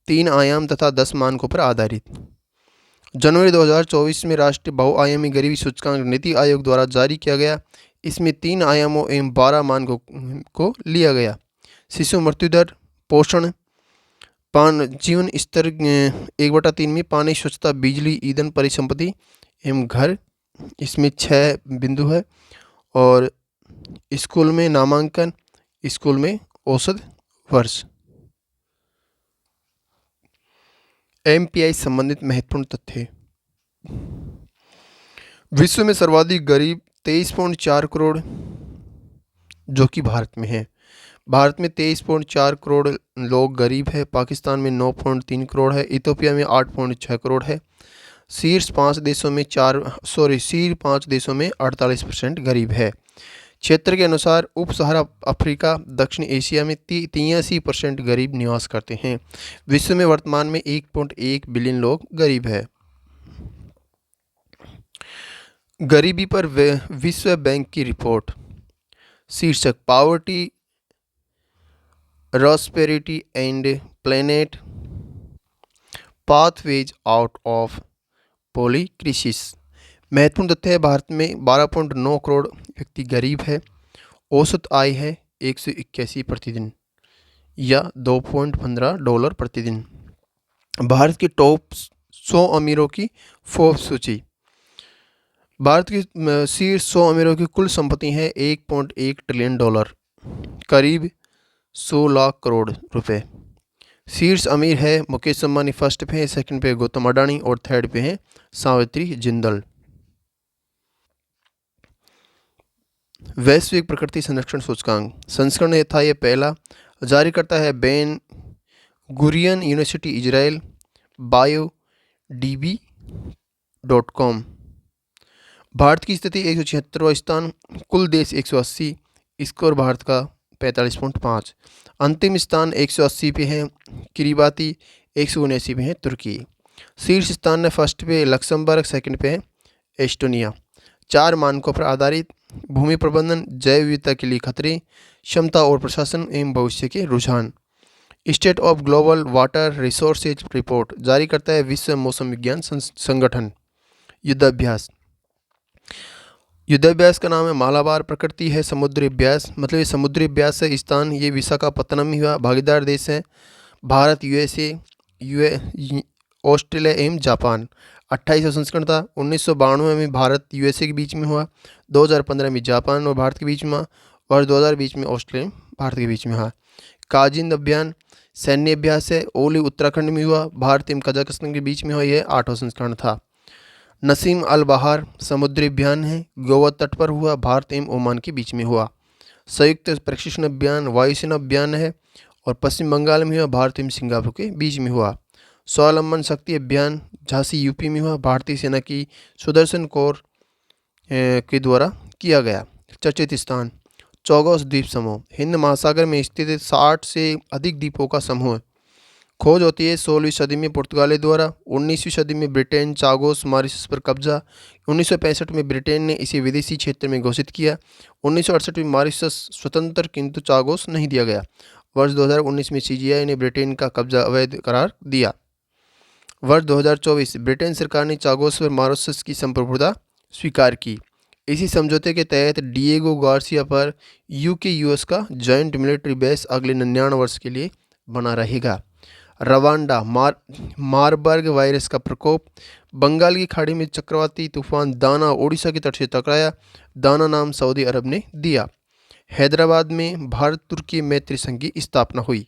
3 आयाम तथा 10 मानकों पर आधारित। जनवरी 2024 में राष्ट्रीय बहुआयामी गरीबी सूचकांक नीति आयोग द्वारा जारी किया गया। इसमें 3 आयामों एवं 12 मानकों को लिया गया। शिशु मृत्यु दर, पोषण, जीवन स्तर 1/3 में, पानी, स्वच्छता, बिजली, ईंधन, परिसंपत्ति एवं घर, इसमें 6 बिंदु है। और स्कूल में नामांकन, स्कूल में औसत वर्ष। एमपीआई संबंधित महत्वपूर्ण तथ्य। विश्व में सर्वाधिक गरीब 23.4 करोड़ जो कि भारत में है। भारत में 23.4 करोड़ लोग गरीब है। पाकिस्तान में 9.3 करोड़ है। इथियोपिया में 8.6 करोड़ है। शीर्ष 5 देशों में 48% गरीब है। क्षेत्र के अनुसार उप सहारा अफ्रीका, दक्षिण एशिया में 83% गरीब निवास करते हैं। विश्व में वर्तमान में 1.1 बिलियन लोग गरीब है। गरीबी पर विश्व बैंक की रिपोर्ट। शीर्षक poverty, prosperity and planet pathways out of poly crisis. महत्वपूर्ण तथ्य है, भारत में 12.9 करोड़ व्यक्ति गरीब है। औसत आय है 181 प्रतिदिन या $2.15 प्रतिदिन। भारत की टॉप 100 अमीरों की फोर्ब्स सूची। भारत की शीर्ष 100 अमीरों की कुल संपत्ति है $1.1 ट्रिलियन, करीब 100 लाख करोड़ रुपए। शीर्ष अमीर है मुकेश अंबानी, फर्स्ट पे है, सेकंड पे गौतम अडानी और थर्ड पे है सावित्री जिंदल। वैश्विक प्रकृति संरक्षण सूचकांक संस्करण था ये पहला, जारी करता है Ben Gurion university Israel, biodb.com। Bharat की स्थिति 176वां स्थान, कुल देश 180, स्कोर भारत का 45.5। अंतिम स्थान 180 पे है किरीबाती, 179 पे है तुर्की। शीर्ष स्थान में फर्स्ट पे लक्समबर्ग, सेकंड पे है एस्टोनिया। 4 मानकों पर आधारित भूमि प्रबंधन, जैव विविधता के लिए खतरे, क्षमता और प्रशासन एवं भविष्य के रुझान। State of global water resources report जारी करता है विश्व मौसम विज्ञान संगठन। युद्धाभ्यास, युद्धाभ्यास का नाम है मालाबार प्रकृति है समुद्री अभ्यास, मतलब ये समुद्री अभ्यास है। स्थान ये विशाखापत्तनम में हुआ। भागीदार देश हैं भारत, यूएसए, ऑस्ट्रेलिया एवं जापान। 28वां संस्करण था। 1992 में भारत यूएसए के बीच में हुआ, 2015 में जापान और भारत के बीच में हुआ और 2020 में ऑस्ट्रेलिया भारत के बीच में हुआ। काजिंद अभियान सैन्य अभ्यास है, ओली उत्तराखंड में हुआ, भारत एवं कजाकिस्तान के बीच में हुआ। यह 8वां संस्करण था। नसीम अल बहार समुद्री अभियान है, गोवा तट पर हुआ, भारत एवं ओमान के बीच में हुआ। संयुक्त प्रशिक्षण अभियान वायुसेना अभियान है और पश्चिम बंगाल में हुआ, भारत एवं सिंगापुर के बीच में हुआ। स्वावलंबन शक्ति अभियान झांसी यूपी में हुआ, भारतीय सेना की सुदर्शन कोर के द्वारा किया गया। चर्चित स्थान चौगोस द्वीप समूह, हिंद महासागर में स्थित 60 से अधिक द्वीपों का समूह। खोज होती है 16वीं सदी में पुर्तगाली द्वारा, 19वीं सदी में ब्रिटेन चागोस मॉरिशस पर कब्जा, 1965 में ब्रिटेन ने इसे विदेशी क्षेत्र में घोषित किया, 1968 में मॉरिशस स्वतंत्र किंतु चागोस नहीं दिया गया। वर्ष 2019 में सीजीआई ने ब्रिटेन का कब्जा अवैध करार दिया। वर्ष 2024 ब्रिटेन सरकार ने चागोस पर मॉरिशस की संप्रभुता स्वीकार की। इसी समझौते के तहत डिएगो गार्सिया पर यूके यूएस का जॉइंट मिलिट्री बेस अगले 99 वर्ष के लिए बना रहेगा। रवांडा मारबर्ग वायरस का प्रकोप, बंगाल की खाड़ी में चक्रवाती तूफान दाना ओडिशा के तट से टकराया, दाना नाम सऊदी अरब ने दिया। हैदराबाद में भारत तुर्की मैत्री संघ की स्थापना हुई।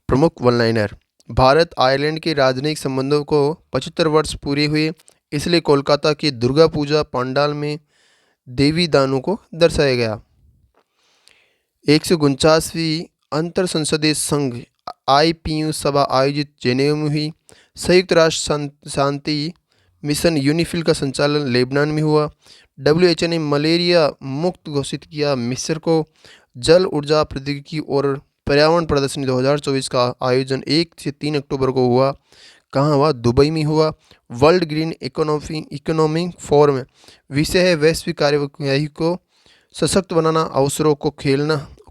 प्रमुख वन लाइनर, भारत आयरलैंड के राजनयिक संबंधों को 75 वर्ष पूरे हुए, इसलिए कोलकाता की दुर्गा पूजा पंडाल में देवी दानों को दर्शाया गया। 149वीं अंतर संसदीय संघ IPU सभा आयोजित जेनेवा में हुई। संयुक्त राष्ट्र शांति मिशन यूनिफिल का संचालन लेबनान में हुआ। WHO ने मलेरिया मुक्त घोषित किया मिस्र को। जल ऊर्जा प्रौद्योगिकी और पर्यावरण प्रदर्शनी 2024 का आयोजन 1 से 3 अक्टूबर को हुआ। कहाँ हुआ? दुबई में हुआ। वर्ल्ड ग्रीन इकोनॉमी फोरम विषय है वैश्विक कार्यवाही को सशक्त बनाना, अवसरों को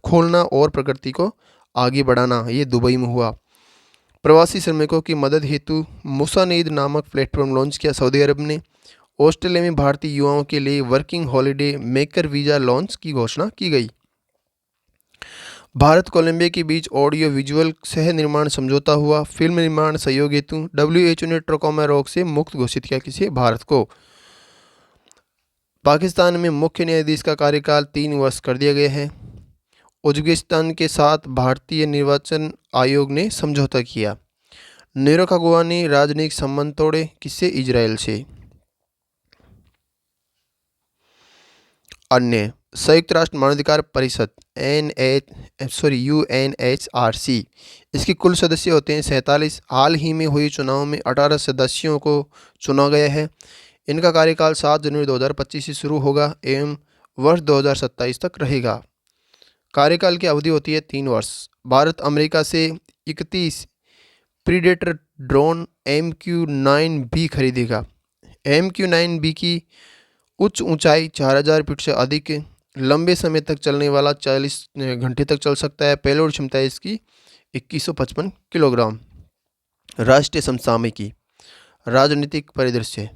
खोलना और प्रकृति को आगे बढ़ाना। ये दुबई में हुआ। प्रवासी श्रमिकों की मदद हेतु मुसानीद नामक प्लेटफॉर्म लॉन्च किया सऊदी अरब ने। ऑस्ट्रेलिया में भारतीय युवाओं के लिए working holiday maker visa launch की घोषणा की गई। भारत कोलंबिया के बीच ऑडियो विजुअल सह निर्माण समझौता हुआ। फिल्म निर्माण सहयोग हेतु WHO ने ट्रोकोमा रोग से मुक्त घोषित किया किसी भारत को। पाकिस्तान में मुख्य न्यायाधीश का कार्यकाल 3 वर्ष कर दिया गया है। उज्बेकिस्तान के साथ भारतीय निर्वाचन आयोग ने समझौता किया। निकारागुआ ने राजनयिक संबंध तोड़े किससे? इजराइल से। अन्य संयुक्त राष्ट्र मानवाधिकार परिषद UNHRC, इसके कुल सदस्य होते हैं 47। हाल ही में हुए चुनाव में 18 सदस्यों को चुना गया है। इनका कार्यकाल 7 जनवरी 2025 से शुरू होगा एवं वर्ष 2027 तक रहेगा। कार्यकाल की अवधि होती है 3 वर्ष। भारत अमेरिका से 31 प्रीडेटर ड्रोन MQ-9B खरीदेगा। MQ-9B की उच्च ऊंचाई 4000 फीट से अधिक, लंबे समय तक चलने वाला 40 घंटे तक चल सकता है। पेलोड क्षमता है इसकी 2155 किलोग्राम। राष्ट्रीय समसामयिकी राजनीतिक परिदृश्य।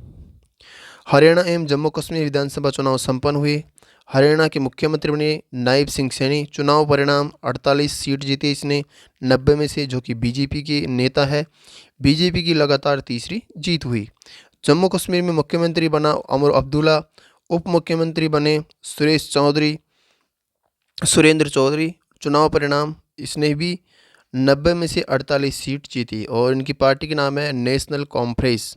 हरियाणा एवं जम्मू कश्मीर विधानसभा चुनाव संपन्न हुए। हरियाणा के मुख्यमंत्री बने नायब सिंह सैनी। चुनाव परिणाम 48 सीट जीते इसने 90 में से, जो कि बीजेपी के नेता है। बीजेपी की लगातार तीसरी जीत हुई। जम्मू कश्मीर में मुख्यमंत्री बना उमर अब्दुल्ला, उप मुख्यमंत्री बने सुरेंद्र चौधरी। चुनाव परिणाम, इसने भी 90 में से 48 सीट जीती और इनकी पार्टी का नाम है नेशनल कॉन्फ्रेंस।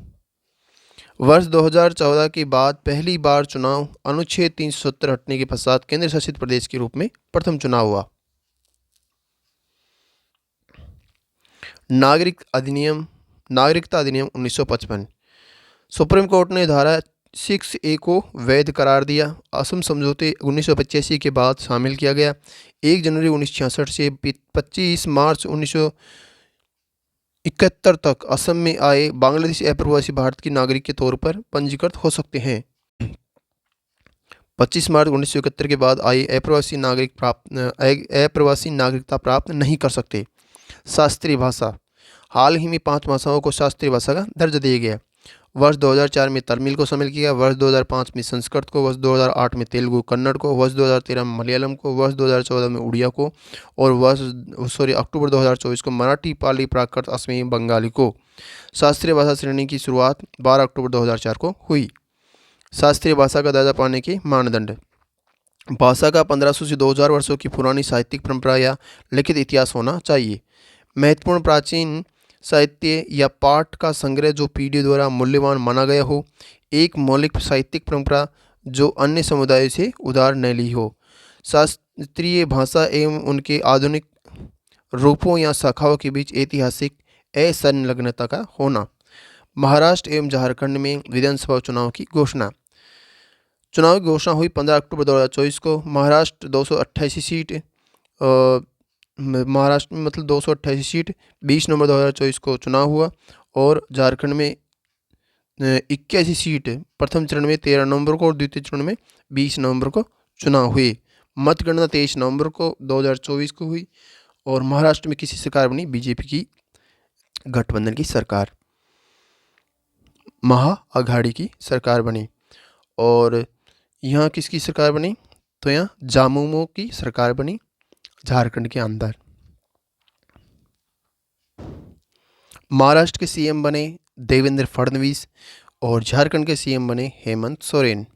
वर्ष 2014 के बाद पहली बार चुनाव अनुच्छेद 370 हटने के पश्चात केंद्र शासित प्रदेश के रूप में प्रथम चुनाव हुआ। नागरिकता अधिनियम 1955। सुप्रीम कोर्ट ने धारा 6A को वैध करार दिया। असम समझौते 1985 के बाद शामिल किया गया। 1 जनवरी 1966 से 25 मार्च 1971 तक असम में आए बांग्लादेशी अप्रवासी भारत के नागरिक के तौर पर पंजीकृत हो सकते हैं। 25 मार्च 1971 के बाद आए अप्रवासी नागरिकता प्राप्त नहीं कर सकते। शास्त्रीय भाषा, हाल ही में 5 भाषाओं को शास्त्रीय भाषा का दर्जा दिया गया। वर्ष 2004 में तमिल को शामिल किया, वर्ष 2005 में संस्कृत को, वर्ष 2008 में तेलुगु कन्नड़ को, वर्ष 2013 में मलयालम को, वर्ष 2014 में उड़िया को और अक्टूबर 2024 को मराठी, पाली, प्राकृत, असमी, बंगाली को। शास्त्रीय भाषा श्रेणी की शुरुआत 12 अक्टूबर 2004 को हुई। शास्त्रीय भाषा का दर्जा पाने के मानदंड, भाषा का 1500 से 2000 वर्षों की पुरानी साहित्यिक परंपरा या लिखित इतिहास होना चाहिए। महत्वपूर्ण प्राचीन साहित्य या पाठ का संग्रह जो पीढ़ियों द्वारा मूल्यवान माना गया हो। एक मौलिक साहित्यिक परंपरा जो अन्य समुदायों से उधार न ली हो। शास्त्रीय भाषा एवं उनके आधुनिक रूपों या शाखाओं के बीच ऐतिहासिक असंलग्नता का होना। महाराष्ट्र एवं झारखंड में विधानसभा चुनाव की घोषणा। चुनाव की घोषणा हुई 15 अक्टूबर 2024 को। महाराष्ट्र 288 सीट, महाराष्ट्र में मतलब 288 सीट 20 नवंबर 2024 को चुनाव हुआ और झारखंड में 81 सीट प्रथम चरण में 13 नवंबर को और द्वितीय चरण में 20 नवंबर को चुनाव हुए। मतगणना 23 नवंबर को 2024 को हुई और महाराष्ट्र में किसी सरकार बनी, बीजेपी की गठबंधन की सरकार, महाअघाड़ी की सरकार बनी। और यहाँ किसकी सरकार बनी, तो यहाँ झामुमो की सरकार बनी झारखंड के अंदर। महाराष्ट्र के सीएम बने देवेंद्र फडणवीस और झारखंड के सीएम बने हेमंत सोरेन।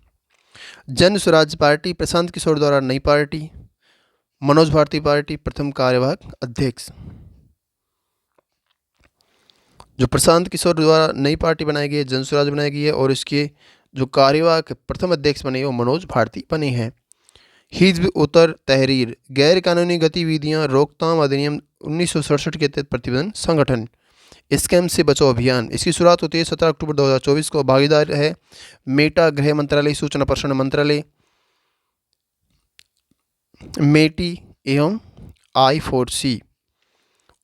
जन स्वराज पार्टी प्रशांत किशोर द्वारा नई पार्टी, मनोज भारती पार्टी प्रथम कार्यवाहक अध्यक्ष। जो प्रशांत किशोर द्वारा नई पार्टी बनाई गई है, जन स्वराज बनाई गई है और इसके जो कार्यवाहक प्रथम अध्यक्ष बने वो मनोज भारती बने हैं। हिज़्ब उत्तर तहरीर, गैर कानूनी गतिविधियां रोकथाम अधिनियम 1967 के तहत प्रतिबंध संगठन। स्कैम से बचाओ अभियान, इसकी शुरुआत होती है 17 अक्टूबर 2024 को। भागीदार है मेटा, गृह मंत्रालय, सूचना प्रसारण मंत्रालय, मेटी एवं I4C।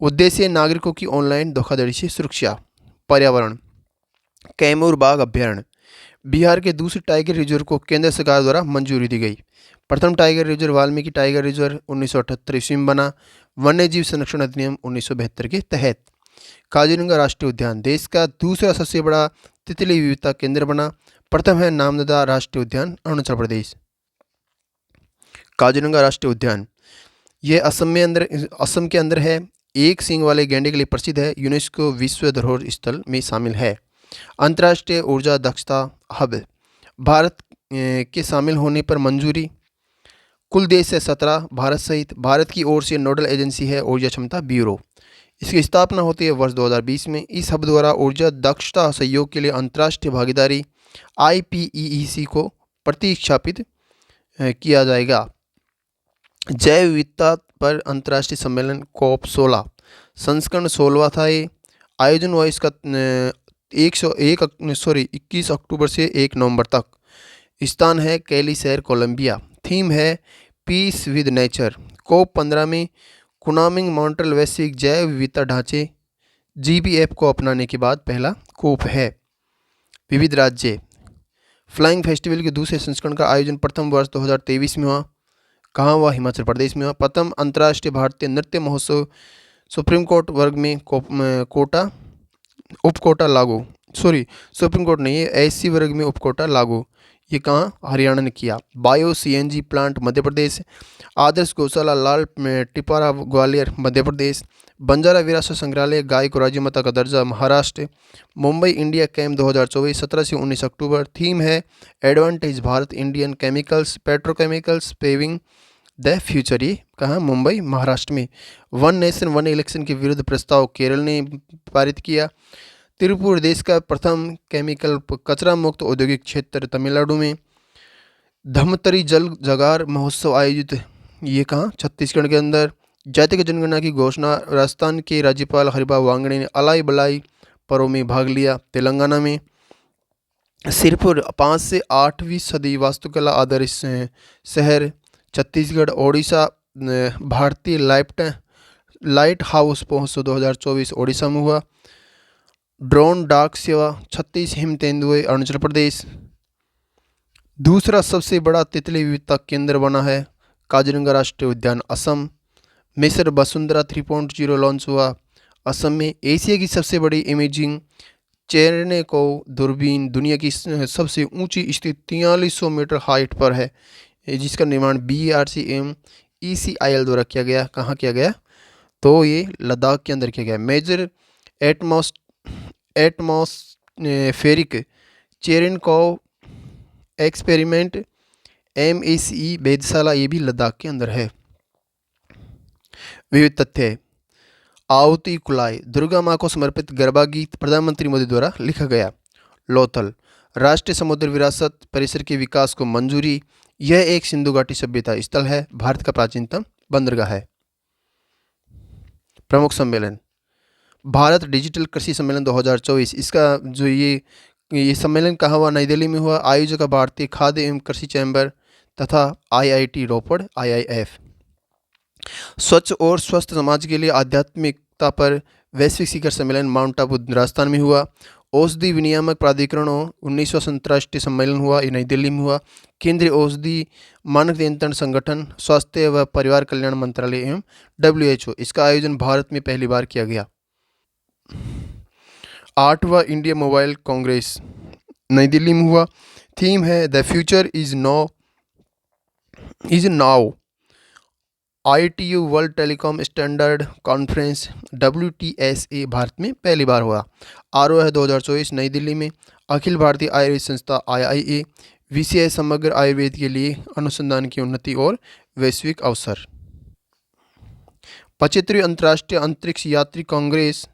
उद्देश्य नागरिकों की ऑनलाइन धोखाधड़ी से सुरक्षा। पर्यावरण, कैमूर बाघ अभ्यारण्य, बिहार के दूसरे टाइगर रिजर्व को केंद्र सरकार द्वारा मंजूरी दी गई। प्रथम tiger reserve Valmiki tiger reserve 1978 ईस्वी में बना, वन्यजीव संरक्षण अधिनियम 1972 के तहत। काजीरंगा राष्ट्रीय उद्यान, देश का दूसरा सबसे बड़ा तितली विविधता केंद्र बना। प्रथम है नामददा राष्ट्रीय उद्यान अरुणाचल प्रदेश। काजीरंगा राष्ट्रीय उद्यान यह असम के अंदर है। एक सींग वाले गैंडे के लिए प्रसिद्ध है। यूनेस्को विश्व धरोहर स्थल में शामिल है। अंतर्राष्ट्रीय ऊर्जा दक्षता हब, भारत के शामिल होने पर मंजूरी। कुल देश है 17 भारत सहित। भारत की ओर से नोडल एजेंसी है ऊर्जा क्षमता ब्यूरो। इसकी स्थापना होती है वर्ष 2020 में। इस हब द्वारा ऊर्जा दक्षता सहयोग के लिए अंतर्राष्ट्रीय भागीदारी IPEEC को प्रतिस्थापित किया जाएगा। जैव विविधता पर अंतर्राष्ट्रीय सम्मेलन COP16 संस्करण 16वां था। ये आयोजन हुआ इसका 21 अक्टूबर से 1 नवंबर तक। स्थान है कैली शहर कोलंबिया। थीम है पीस विद नेचर। COP15 में कुनामिंग मॉन्ट्रियल वैश्विक जैव विविधता ढांचे GBF को अपनाने के बाद पहला COP है। विविध राज्य, फ्लाइंग फेस्टिवल के दूसरे संस्करण का आयोजन प्रथम वर्ष 2023 में हुआ। कहाँ हुआ? हिमाचल प्रदेश में हुआ। प्रथम अंतर्राष्ट्रीय भारतीय नृत्य महोत्सव सुप्रीम कोर्ट वर्ग में उपकोटा लागू, सुप्रीम कोर्ट नहीं, ये SC वर्ग में उपकोटा लागू। ये कहाँ? हरियाणा ने किया। Bio CNG plant Madhya Pradesh. आदर्श गौशाला लाल टिपारा ग्वालियर मध्य प्रदेश। बंजारा विरासत संग्रहालय गाय को राज्य माता का दर्जा महाराष्ट्र। मुंबई इंडिया कैंप 2024 17 से 19 अक्टूबर। थीम है advantage Bharat Indian chemicals petrochemicals paving the future, ये कहाँ, मुंबई महाराष्ट्र में। वन नेशन वन इलेक्शन के विरुद्ध प्रस्ताव केरल ने पारित किया। तिरुपुर देश का प्रथम केमिकल कचरा मुक्त औद्योगिक क्षेत्र तमिलनाडु में। धमतरी जल जगार महोत्सव आयोजित, ये कहाँ, छत्तीसगढ़ के अंदर। जातीय जनगणना की घोषणा, राजस्थान के राज्यपाल हरिभाऊ बांगड़े ने अलाई बलाई पर्व में भाग लिया। तेलंगाना में सिरपुर 5 से 8वीं सदी वास्तुकला आधारित शहर। छत्तीसगढ़। ओडिशा भारतीय लाइट हाउस महोत्सव 2024 ओडिशा में हुआ। ड्रोन डाक सेवा 36 हिम तेंदुए अरुणाचल प्रदेश। दूसरा सबसे बड़ा तितली विविधता केंद्र बना है काजीरंगा राष्ट्रीय उद्यान असम। मिस्र वसुंधरा 3.0 लॉन्च हुआ असम में। एशिया की सबसे बड़ी इमेजिंग चेरेनेकोव दूरबीन दुनिया की सबसे ऊंची स्थित 4300 मीटर हाइट पर है, जिसका निर्माण BRCM-ECIL द्वारा किया गया। कहाँ किया गया, तो ये लद्दाख के अंदर किया गया। मेजर एटमॉस्फेरिक चेरेनेकोव एक्सपेरिमेंट MSE वेधशाला, ये भी लद्दाख के अंदर है। विविध तथ्य। आहुति कुलाई दुर्गा माँ को समर्पित गरबा गीत प्रधानमंत्री मोदी द्वारा लिखा गया। लोथल राष्ट्रीय समुद्र विरासत परिसर के विकास को मंजूरी, यह एक सिंधु घाटी सभ्यता स्थल है, भारत का प्राचीनतम बंदरगाह है। प्रमुख सम्मेलन, भारत डिजिटल कृषि सम्मेलन 2024, इसका जो ये सम्मेलन कहाँ हुआ, नई दिल्ली में हुआ। आयोजक भारतीय खाद्य एवं कृषि चैम्बर तथा IIT रोपड़ IIF। स्वच्छ और स्वस्थ समाज के लिए आध्यात्मिकता पर वैश्विक शिखर सम्मेलन माउंट आबू राजस्थान में हुआ। औषधि विनियामक प्राधिकरणों 1900 अंतर्राष्ट्रीय सम्मेलन हुआ, ये नई दिल्ली में हुआ। केंद्रीय औषधि मानक नियंत्रण संगठन, स्वास्थ्य व परिवार कल्याण मंत्रालय एवं WHO, इसका आयोजन भारत में पहली बार किया गया। 8वां इंडिया मोबाइल कांग्रेस नई दिल्ली में हुआ। थीम है the future is now. ITU world telecom standard conference WTSA Bharat में पहली बार हुआ। RO है 2024 नई दिल्ली में। अखिल भारतीय आयुर्वेद संस्था IIA, विषय समग्र आयुर्वेद के लिए अनुसंधान की उन्नति और वैश्विक अवसर। 75वीं अंतर्राष्ट्रीय अंतरिक्ष यात्री कांग्रेस,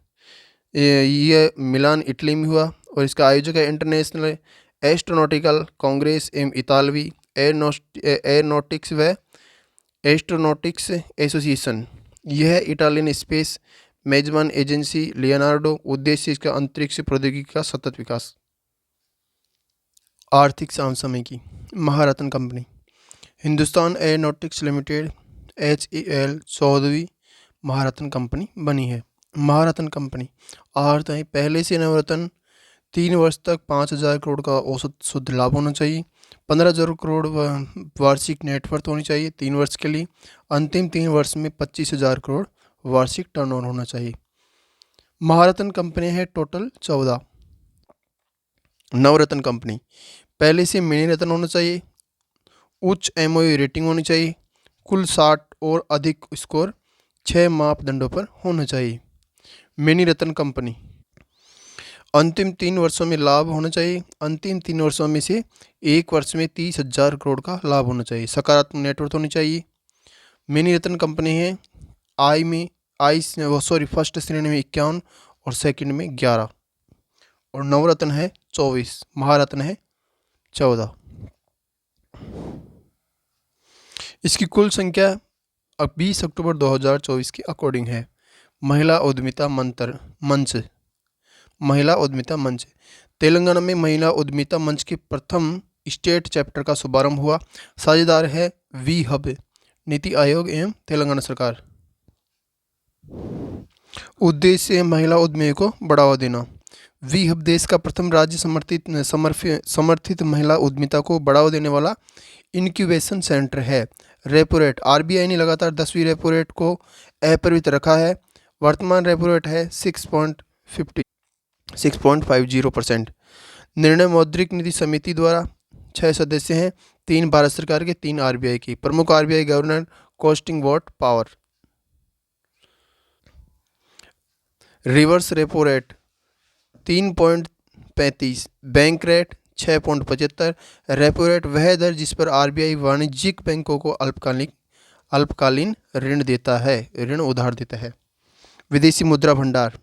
ये मिलान इटली में हुआ और इसका आयोजक है इंटरनेशनल एस्ट्रोनॉटिकल कांग्रेस एवं इतालवी एयरोनॉटिक्स व एस्ट्रोनॉटिक्स एसोसिएशन। यह इटालियन स्पेस मेजबान एजेंसी लियोनार्डो। उद्देश्य इसका अंतरिक्ष प्रौद्योगिकी का सतत विकास। आर्थिक समसामयिकी। महारत्न कंपनी, हिंदुस्तान एयरोनॉटिक्स लिमिटेड HAL 14वीं महारत्न कंपनी बनी है। महारत्न कंपनी अर्थ है पहले से नवरत्न 3 वर्ष तक 5,000 करोड़ का औसत शुद्ध लाभ होना चाहिए। 15,000 करोड़ वार्षिक नेटवर्थ होनी चाहिए 3 वर्ष के लिए। अंतिम 3 वर्ष में 25,000 करोड़ वार्षिक टर्नओवर होना चाहिए। महारत्न कंपनी है टोटल 14। नवरत्न कंपनी पहले से मिनी रत्न होना चाहिए। उच्च MOU रेटिंग होनी चाहिए। कुल 60 और अधिक स्कोर 6 मापदंडों पर होना चाहिए। मिनी रत्न कंपनी अंतिम 3 वर्षों में लाभ होना चाहिए। अंतिम 3 वर्षों में से 1 वर्ष में 30,000 करोड़ का लाभ होना चाहिए। सकारात्मक नेटवर्थ होनी चाहिए। मिनी रत्न कंपनी है फर्स्ट श्रेणी में 51 और सेकंड में 11 और नवरत्न है 24, महारत्न है 14। इसकी कुल संख्या अब 20 अक्टूबर 2024 के अकॉर्डिंग है। महिला उद्यमिता मंच। महिला उद्यमिता मंच तेलंगाना में महिला उद्यमिता मंच के प्रथम स्टेट चैप्टर का शुभारंभ हुआ। साझेदार है वी हब, नीति आयोग एवं तेलंगाना सरकार। उद्देश्य महिला उद्यमियों को बढ़ावा देना। वी हब देश का प्रथम राज्य समर्थित महिला उद्यमिता को बढ़ावा देने वाला इनक्यूबेशन सेंटर है। रेपो रेट, RBI ने लगातार 10वीं रेपो रेट को अपरिवर्तित रखा है। वर्तमान रेपो रेट है 6.50%। निर्णय मौद्रिक नीति समिति द्वारा 6 सदस्य हैं, 3 भारत सरकार के, 3 RBI की। प्रमुख RBI governor, costing what power. Reverse repo rate 3.35, bank rate 6.75। Repo rate वह दर जिस पर RBI वाणिज्यिक बैंकों को अल्पकालिक अल्पकालीन ऋण देता है, ऋण उधार देता है। विदेशी मुद्रा भंडार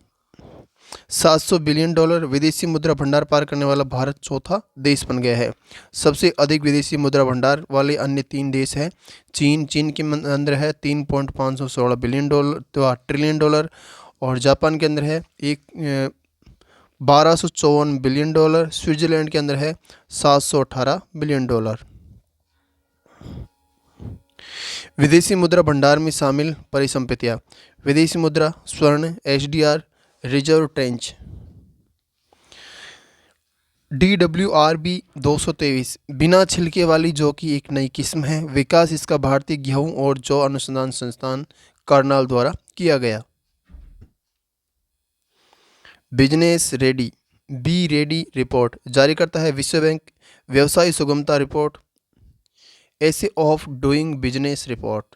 $700 बिलियन विदेशी मुद्रा भंडार पार करने वाला भारत चौथा देश बन गया है। सबसे अधिक विदेशी मुद्रा भंडार वाले अन्य 3 देश हैं चीन के अंदर है $3.516 ट्रिलियन डॉलर, और जापान के अंदर है 1254 बिलियन डॉलर, स्विट्जरलैंड के अंदर है $718 बिलियन। विदेशी मुद्रा भंडार में शामिल परिसंपत्तियां: विदेशी मुद्रा, स्वर्ण, एचडीआर, रिजर्व ट्रेंच। DWRB 223 बिना छिलके वाली जौ की एक नई किस्म है। विकास इसका भारतीय गेहूं और जौ अनुसंधान संस्थान करनाल द्वारा किया गया। Business ready be ready report जारी करता है विश्व बैंक। व्यवसाय सुगमता report essay of doing business report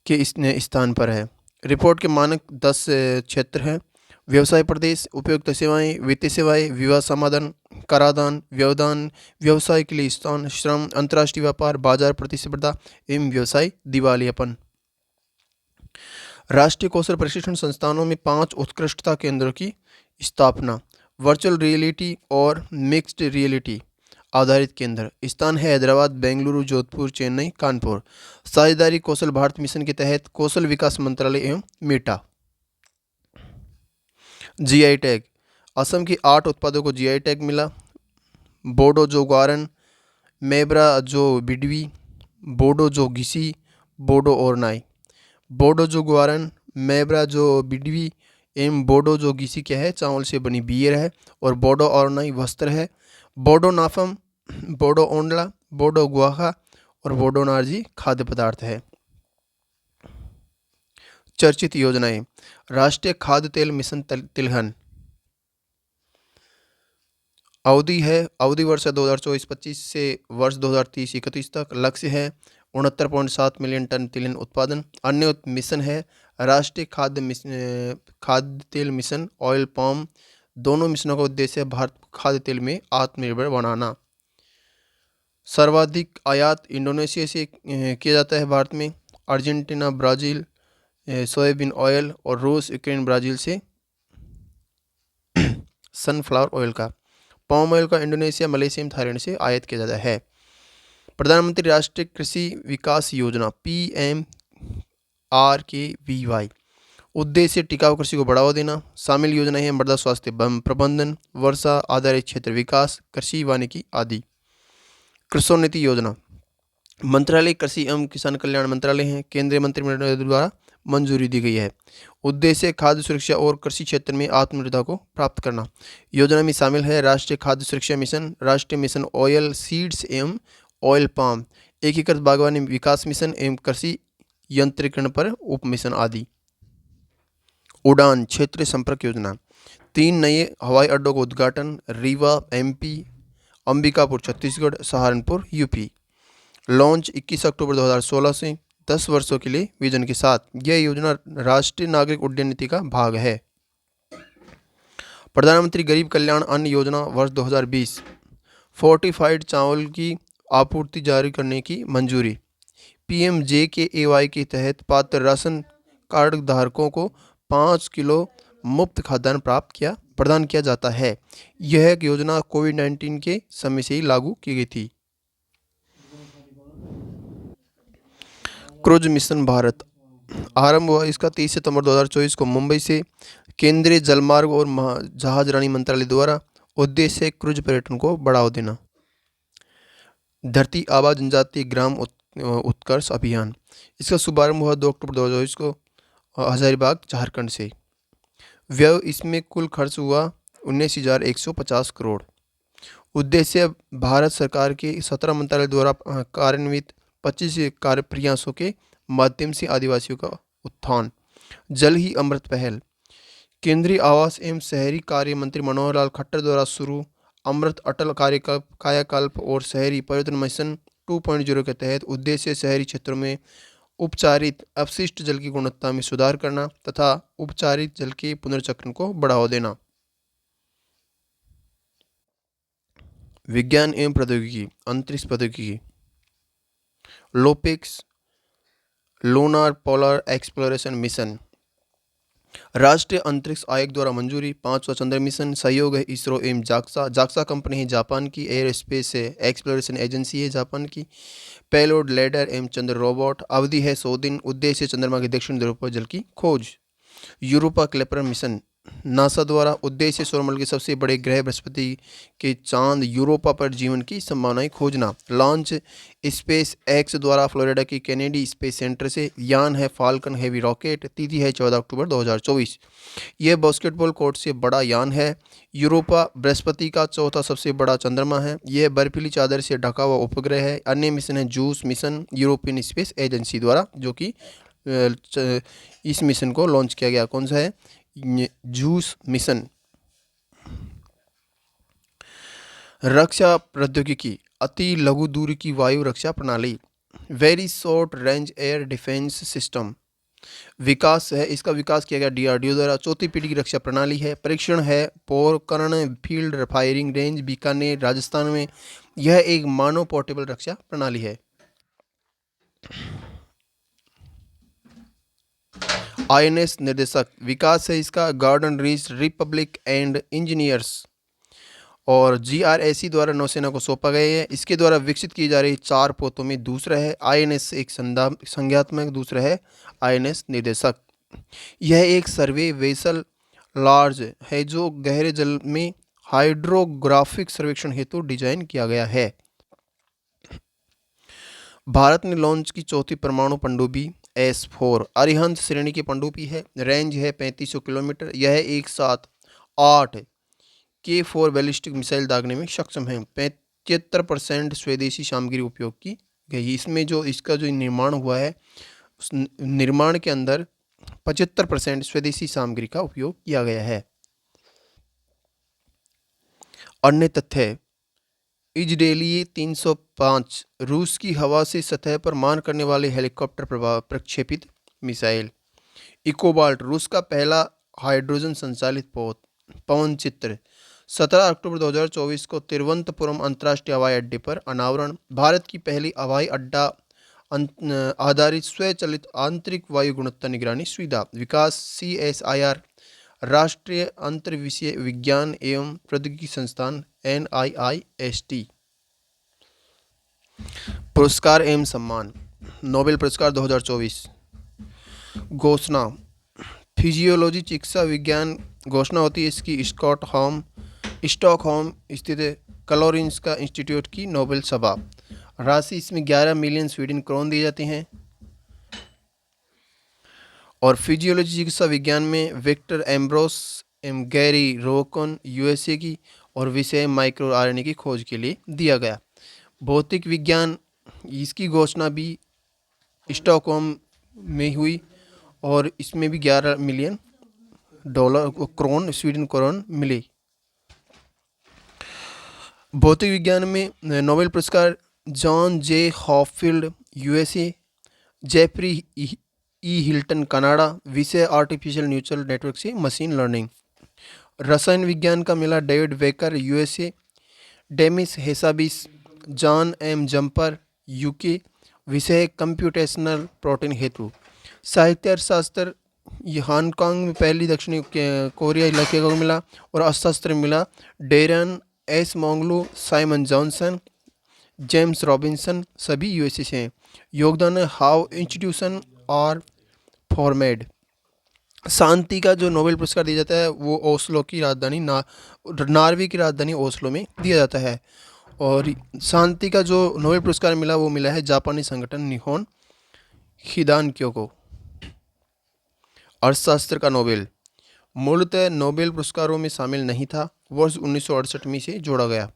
के इस स्थान पर है। रिपोर्ट के मानक 10 क्षेत्र हैं: व्यवसाय प्रदेश, उपयुक्त सेवाएं, वित्तीय सेवाएं, विवाद समाधान, कराधान, व्यवधान, व्यवसाय के लिए स्थान, श्रम, अंतर्राष्ट्रीय व्यापार, बाजार प्रतिस्पर्धा एवं व्यवसाय दिवालियापन। राष्ट्रीय कौशल प्रशिक्षण संस्थानों में 5 उत्कृष्टता केंद्रों की स्थापना। वर्चुअल रियलिटी और मिक्स्ड रियलिटी आधारित केंद्र। स्थान है हैदराबाद, बेंगलुरु, जोधपुर, चेन्नई, कानपुर। साझेदारी कौशल भारत मिशन के तहत कौशल विकास मंत्रालय एवं मेटा। जीआई टैग असम के 8 उत्पादों को जीआई टैग मिला। बोडो जो ग्वारन, मेब्रा जो बिडवी, बोडो जो घिसी, बोडो और नाई। बोडो जो ग्वारन, मेब्रा जो बिडवी एवं बोडो जो घिसी क्या है, चावल से बनी बियर है। और बोडो और नाई वस्त्र है। बोडो नाफम, बोडो ओंडला, बोडो गुआखा और बोडो नारजी खाद्य पदार्थ है। चर्चित योजनाएं: राष्ट्रीय खाद्य तेल मिशन तिलहन। अवधि वर्ष 2024-25 से वर्ष 2030-31 तक। लक्ष्य है 69.7 मिलियन टन तिलहन उत्पादन। अन्य मिशन है राष्ट्रीय खाद्य तेल मिशन ऑयल पाम। दोनों मिशनों का उद्देश्य है भारत को खाद्य तेल में आत्मनिर्भर बनाना। सर्वाधिक आयात इंडोनेशिया से किया जाता है भारत में। अर्जेंटीना, ब्राज़ील सोयाबीन ऑयल, और रूस, यूक्रेन, ब्राज़ील से सनफ्लावर ऑयल का। पाम ऑयल का इंडोनेशिया, मलेशिया, थाईलैंड से आयात किया जाता है। प्रधानमंत्री राष्ट्रीय कृषि विकास योजना PMRKVY उद्देश्य टिकाऊ कृषि को बढ़ावा देना। शामिल योजनाएं हैं मृदा स्वास्थ्य प्रबंधन, वर्षा आधारित क्षेत्र विकास, कृषि वानिकी आदि। कृषोन्नति योजना मंत्रालय कृषि एवं किसान कल्याण मंत्रालय है। केंद्रीय मंत्रिमंडल द्वारा मंजूरी दी गई है। उद्देश्य खाद्य सुरक्षा और कृषि क्षेत्र में आत्मनिर्भरता को प्राप्त करना। योजना में शामिल है राष्ट्रीय खाद्य सुरक्षा मिशन, राष्ट्रीय मिशन ऑयल सीड्स एवं ऑयल पाम, एकीकृत बागवानी विकास मिशन एवं कृषि यंत्रीकरण पर उप मिशन आदि। उड़ान क्षेत्रीय संपर्क योजना 3 नए हवाई अड्डों का उद्घाटन। Rewa MP, Ambikapur Chhattisgarh, Saharanpur UP। Launch 21 अक्टूबर 2016 से 10 वर्षों के लिए विजन के साथ। यह योजना राष्ट्रीय नागरिक उड्डयन नीति का भाग है। प्रधानमंत्री गरीब कल्याण अन्न योजना वर्ष 2020 फोर्टिफाइड चावल की आपूर्ति जारी करने की मंजूरी। PMJKAY के तहत पात्र राशन कार्ड धारकों को 5 किलो मुफ्त खाद्यान्न प्रदान किया जाता है। यह योजना कोविड-19 के समय से ही लागू की गई थी। क्रूज मिशन भारत आरंभ हुआ इसका 30 सितंबर 2024 को मुंबई से केंद्रीय जलमार्ग और जहाजरानी मंत्रालय द्वारा। उद्देश्य क्रूज पर्यटन को बढ़ावा देना। धरती आबा जनजातीय ग्राम उत्कर्ष अभियान इसका शुभारंभ हुआ 2 अक्टूबर 2024 को हजारीबाग झारखंड से। व्यय इसमें कुल खर्च हुआ 19,150 करोड़। उद्देश्य भारत सरकार के 17 मंत्रालय द्वारा कार्यान्वित 25 कार्य प्रयासों के माध्यम से आदिवासियों का उत्थान। जल ही अमृत पहल केंद्रीय आवास एवं शहरी कार्य मंत्री मनोहर लाल खट्टर द्वारा शुरू अमृत अटल कायाकल्प और शहरी परिवर्तन मिशन 2.0 के तहत उद्देश्य शहरी क्षेत्रों में उपचारित अपशिष्ट जल की गुणवत्ता में सुधार करना तथा उपचारित जल के पुनर्चक्रण को बढ़ावा देना। विज्ञान एवं प्रौद्योगिकी अंतरिक्ष प्रौद्योगिकी लोपेक्स लूनार पोलर एक्सप्लोरेशन मिशन। राष्ट्रीय अंतरिक्ष आयोग द्वारा मंजूरी। 5वां चंद्र मिशन। सहयोग है इसरो एवं जाक्सा। जाक्सा कंपनी है जापान की। एयर स्पेस है एक्सप्लोरेशन एजेंसी है जापान की। पेलोड लैडर एवं चंद्र रोबोट। अवधि है 100 दिन। उद्देश्य चंद्रमा के दक्षिण ध्रुव पर जल की खोज। यूरोपा क्लेपर मिशन नासा द्वारा। उद्देश्य सौरमंडल के सबसे बड़े ग्रह बृहस्पति के चांद यूरोपा पर जीवन की संभावनाएं खोजना। लॉन्च स्पेस एक्स द्वारा फ्लोरिडा की कैनेडी स्पेस सेंटर से। यान है फाल्कन हेवी रॉकेट। तिथि है 14 अक्टूबर 2024। यह बास्केटबॉल कोर्ट से बड़ा यान है। यूरोपा बृहस्पति का चौथा सबसे बड़ा चंद्रमा है। यह बर्फीली चादर से ढका हुआ उपग्रह है। अन्य मिशन है juice mission European space agency द्वारा, जो कि इस मिशन को लॉन्च किया गया। कौन सा है? Juice mission. रक्षा प्रौद्योगिकी। अति लघु दूरी की वायु रक्षा प्रणाली। Very short range air defence system. विकास है, इसका विकास किया गया डीआरडीओ द्वारा। चौथी पीढ़ी की रक्षा प्रणाली है। परीक्षण है Pokhran field firing range Bikaner Rajasthan में। यह एक मानव पोर्टेबल रक्षा प्रणाली है। आईएनएस निर्देशक। विकास है इसका garden reach Republic and engineers और जीआरएसी द्वारा नौसेना को सौंपा गया है। इसके द्वारा विकसित की जा रही 4 पोतों में दूसरा है आईएनएस एक संज्ञात्मक, दूसरा है आईएनएस निर्देशक। यह एक सर्वे वेसल लार्ज है जो गहरे जल में हाइड्रोग्राफिक सर्वेक्षण हेतु डिजाइन किया गया है। भारत ने लॉन्च की चौथी परमाणु पनडुब्बी S4 अरिहंत श्रेणी की पनडुब्बी है। रेंज है 3500 किलोमीटर। यह एक साथ 8 K4 बैलिस्टिक मिसाइल दागने में सक्षम है। 75% स्वदेशी सामग्री उपयोग की गई। इसमें जो इसका जो निर्माण हुआ है, उस निर्माण के अंदर 75% स्वदेशी सामग्री का उपयोग किया गया है। अन्य तथ्य। इजरायली 305 रूस की हवा से सतह पर मार करने वाले हेलीकॉप्टर प्रक्षेपित मिसाइल। इकोबाल्ट रूस का पहला हाइड्रोजन संचालित पवन चित्र। 17 अक्टूबर 2024 को तिरुवनंतपुरम अंतर्राष्ट्रीय हवाई अड्डे पर अनावरण। भारत की पहली हवाई अड्डा आधारित स्वचालित आंतरिक वायु गुणवत्ता निगरानी सुविधा। विकास CSIR राष्ट्रीय अंतर्विषय विज्ञान एवं प्रौद्योगिकी संस्थान NIIST। पुरस्कार एवं सम्मान। नोबेल पुरस्कार 2024 घोषणा। फिजियोलॉजी चिकित्सा विज्ञान घोषणा होती है इसकी स्टॉकहोम स्थित कारोलिंस्का इंस्टीट्यूट की नोबेल सभा। राशि इसमें 11 मिलियन स्वीडन क्रोन दिए जाते हैं। और फिजियोलॉजी चिकित्सा विज्ञान में Victor Ambros M Gary Ruvkun USA की, और विषय माइक्रो RNA की खोज के लिए दिया गया। भौतिक विज्ञान इसकी घोषणा भी स्टॉकहोम में हुई और इसमें भी 11 मिलियन क्रोन स्वीडन क्रोन मिली। भौतिक विज्ञान में नोबेल पुरस्कार John J Hopfield USA, Geoffrey E Hinton Canada. विषय आर्टिफिशियल न्यूरल नेटवर्क से मशीन लर्निंग। रसायन विज्ञान का मिला David Baker USA, Demis Hassabis, John M Jumper UK। विषय कंप्यूटेशनल प्रोटीन हेतु। साहित्य अर्थशास्त्र ये हांगकांग में पहली दक्षिणी कोरिया इलाके को मिला। और अर्थशास्त्र मिला Daron S Acemoglu, Simon Johnson, James Robinson, सभी USA से हैं। योगदान है हाउ इंस्टीट्यूशन और फॉर्मेड। शांति का जो नोबेल पुरस्कार दिया जाता है वो ओस्लो की राजधानी नॉर्वे की राजधानी ओस्लो में दिया जाता है। और शांति का जो नोबेल पुरस्कार मिला वो मिला है जापानी संगठन निहोन हिदानक्यो को। अर्थशास्त्र का नोबेल मूलतः नोबेल पुरस्कारों में शामिल नहीं था, वर्ष 1968 में से जोड़ा गया।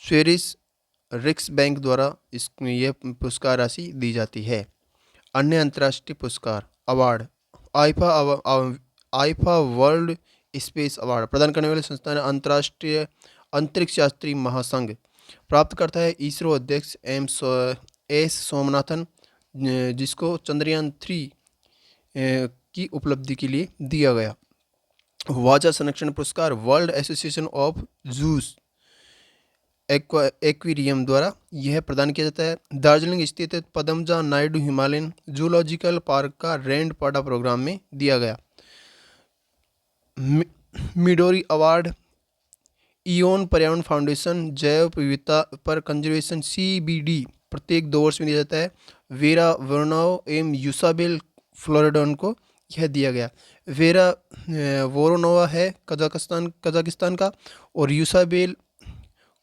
स्वेरिस रिक्स बैंक द्वारा यह पुरस्कार राशि दी जाती है। अन्य अंतर्राष्ट्रीय पुरस्कार award. IIFA world space award प्रदान करने वाले संस्थान अंतर्राष्ट्रीय अंतरिक्ष यात्री महासंघ। प्राप्तकर्ता है इसरो अध्यक्ष S सोमनाथन, जिसको चंद्रयान 3 की उपलब्धि के लिए दिया गया। वाचा संरक्षण पुरस्कार world association of juice aquarium द्वारा यह प्रदान किया जाता है। दार्जिलिंग स्थित Padmaja Naidu Himalayan zoological park का रैंड पाडा प्रोग्राम में दिया गया। मिडोरी अवार्ड इओन पर्यावरण फाउंडेशन जैव विविधता पर कंजर्वेशन CBD प्रत्येक 2 वर्ष में दिया जाता है। वेरा वोरोनोव एवं यूसाबेल फ्लोरिडन को यह दिया गया। वेरा वोरोनोवा है कजाकिस्तान का और यूसाबेल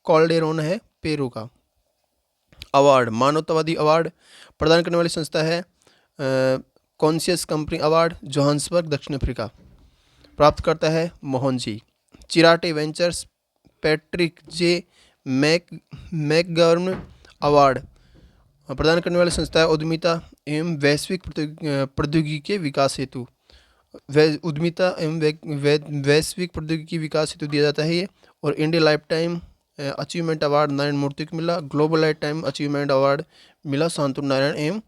कॉल्डेरोन है पेरू का। अवार्ड मानवतावादी अवार्ड प्रदान करने वाली संस्था है कॉन्शियस कंपनी अवार्ड जोहान्सबर्ग दक्षिण अफ्रीका। प्राप्त करता है मोहन जी। चिराटे वेंचर्स पैट्रिक जे मैकगर्न अवार्ड प्रदान करने वाली संस्था है उद्यमिता एवं वैश्विक प्रौद्योगिकी के विकास हेतु। उद्यमिता एवं वैश्विक प्रौद्योगिकी विकास हेतु दिया जाता है ये। और India lifetime achievement award Narayana Murthy को मिला। Global lifetime achievement award मिला शांतनु नारायण एवं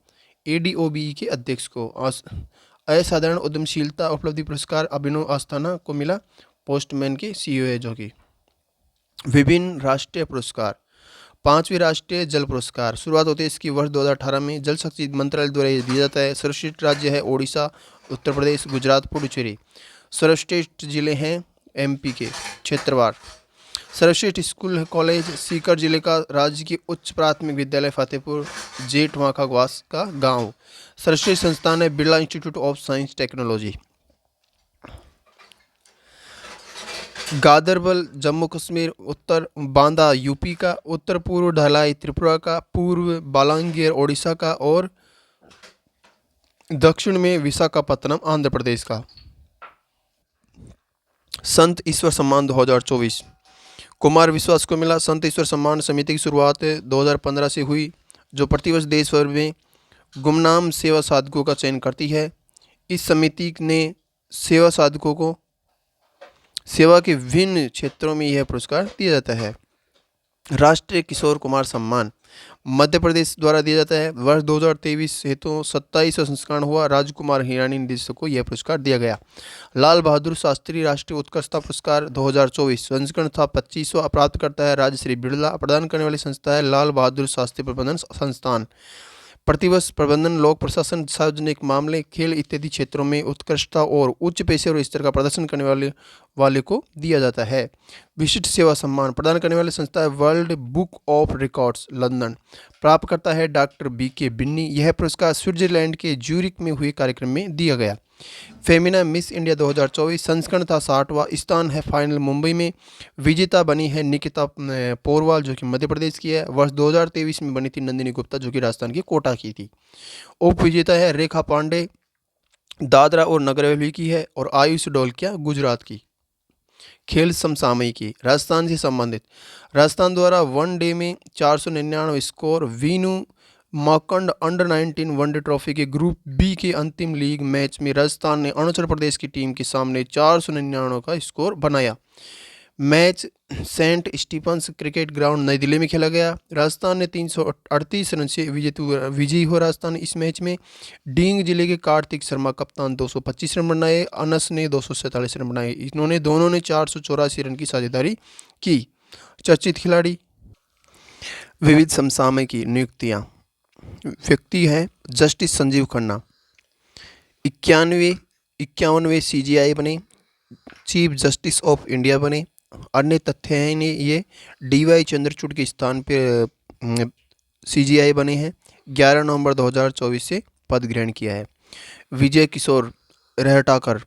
ADOBE के अध्यक्ष को। असाधारण उद्यमशीलता उपलब्धि पुरस्कार अभिनव आस्थाना को मिला, पोस्टमैन के CEO है जो कि। विभिन्न राष्ट्रीय पुरस्कार 5वीं राष्ट्रीय जल पुरस्कार शुरुआत होती है इसकी वर्ष 2018 में। जल शक्ति मंत्रालय द्वारा दिया जाता है। सर्वश्रेष्ठ राज्य है ओडिशा, उत्तर प्रदेश, गुजरात, पुडुचेरी। सर्वश्रेष्ठ जिले हैं MP के क्षेत्रवार। सर्वश्रेष्ठ स्कूल कॉलेज सीकर जिले का राजकीय उच्च प्राथमिक विद्यालय फतेहपुर जेठवां वास का गांव। सर्वश्रेष्ठ संस्थान है Birla institute of science technology. Ganderbal Jammu Kashmir, उत्तर बांदा UP का, उत्तर पूर्व ढलाई त्रिपुरा का, पूर्व बालांगीर ओडिशा का और दक्षिण में विशाखापत्तनम आंध्र प्रदेश का। संत ईश्वर सम्मान 2024 कुमार विश्वास को मिला। संत ईश्वर सम्मान समिति की शुरुआत 2015 से हुई जो प्रतिवर्ष देश भर में गुमनाम सेवा साधकों का चयन करती है। इस समिति ने सेवा साधकों को सेवा के विभिन्न क्षेत्रों में यह पुरस्कार दिया जाता है। राष्ट्रीय किशोर कुमार सम्मान मध्य प्रदेश द्वारा दिया जाता है। वर्ष 2023 हेतु 27वां संस्करण हुआ। राजकुमार हिरानी निदेशक को यह पुरस्कार दिया गया। लाल बहादुर शास्त्री राष्ट्रीय उत्कृष्टता पुरस्कार 2024 संस्करण था 25वां। प्राप्त करता है राजश्री बिड़ला। प्रदान करने वाली संस्था है लाल बहादुर शास्त्री प्रबंधन संस्थान। प्रतिवर्ष प्रबंधन, लोक प्रशासन, सार्वजनिक मामले, खेल इत्यादि क्षेत्रों में उत्कृष्टता और उच्च पेशेवर स्तर का प्रदर्शन करने वाले को दिया जाता है। विशिष्ट सेवा सम्मान प्रदान करने वाली संस्था है world book of records London. प्राप्त करता है डॉक्टर BK बिन्नी। यह पुरस्कार स्विट्जरलैंड के ज्यूरिक में हुए कार्यक्रम में दिया गया। फेमिना मिस इंडिया 2024 संस्करण था 60वां। स्थान है फाइनल मुंबई में। विजेता बनी है निकिता पोरवाल जो कि मध्य प्रदेश की है। वर्ष 2023 में बनी थी नंदिनी गुप्ता जो कि राजस्थान की कोटा की थी। उप विजेता है रेखा पांडे दादरा और नगर हवेली की है और आयुष डोलकिया गुजरात की। खेल समसामयिकी राजस्थान से संबंधित राजस्थान द्वारा वनडे में 499 स्कोर। Vinoo Mankad under 19 one day trophy के ग्रुप B के अंतिम लीग मैच में राजस्थान ने अरुणाचल प्रदेश की टीम के सामने 499 का स्कोर बनाया। Match St Stephen's cricket ground New Delhi में खेला गया। राजस्थान ने 338 रन से विजयी हुआ। राजस्थान इस मैच में डींग जिले के कार्तिक शर्मा कप्तान 225 रन बनाए। अनस ने 247 रन बनाए। दोनों ने 484 रन की साझेदारी की। चर्चित खिलाड़ी विविध समसामयिकी नियुक्तियां व्यक्ति हैं जस्टिस संजीव खन्ना 51वें CJI बने। चीफ जस्टिस ऑफ इंडिया बने। अन्य तथ्य हैं ने ये DY चंद्रचूड़ के स्थान पर CJI बने हैं। 11 नवंबर 2024 से पद ग्रहण किया है। विजय किशोर रहटाकर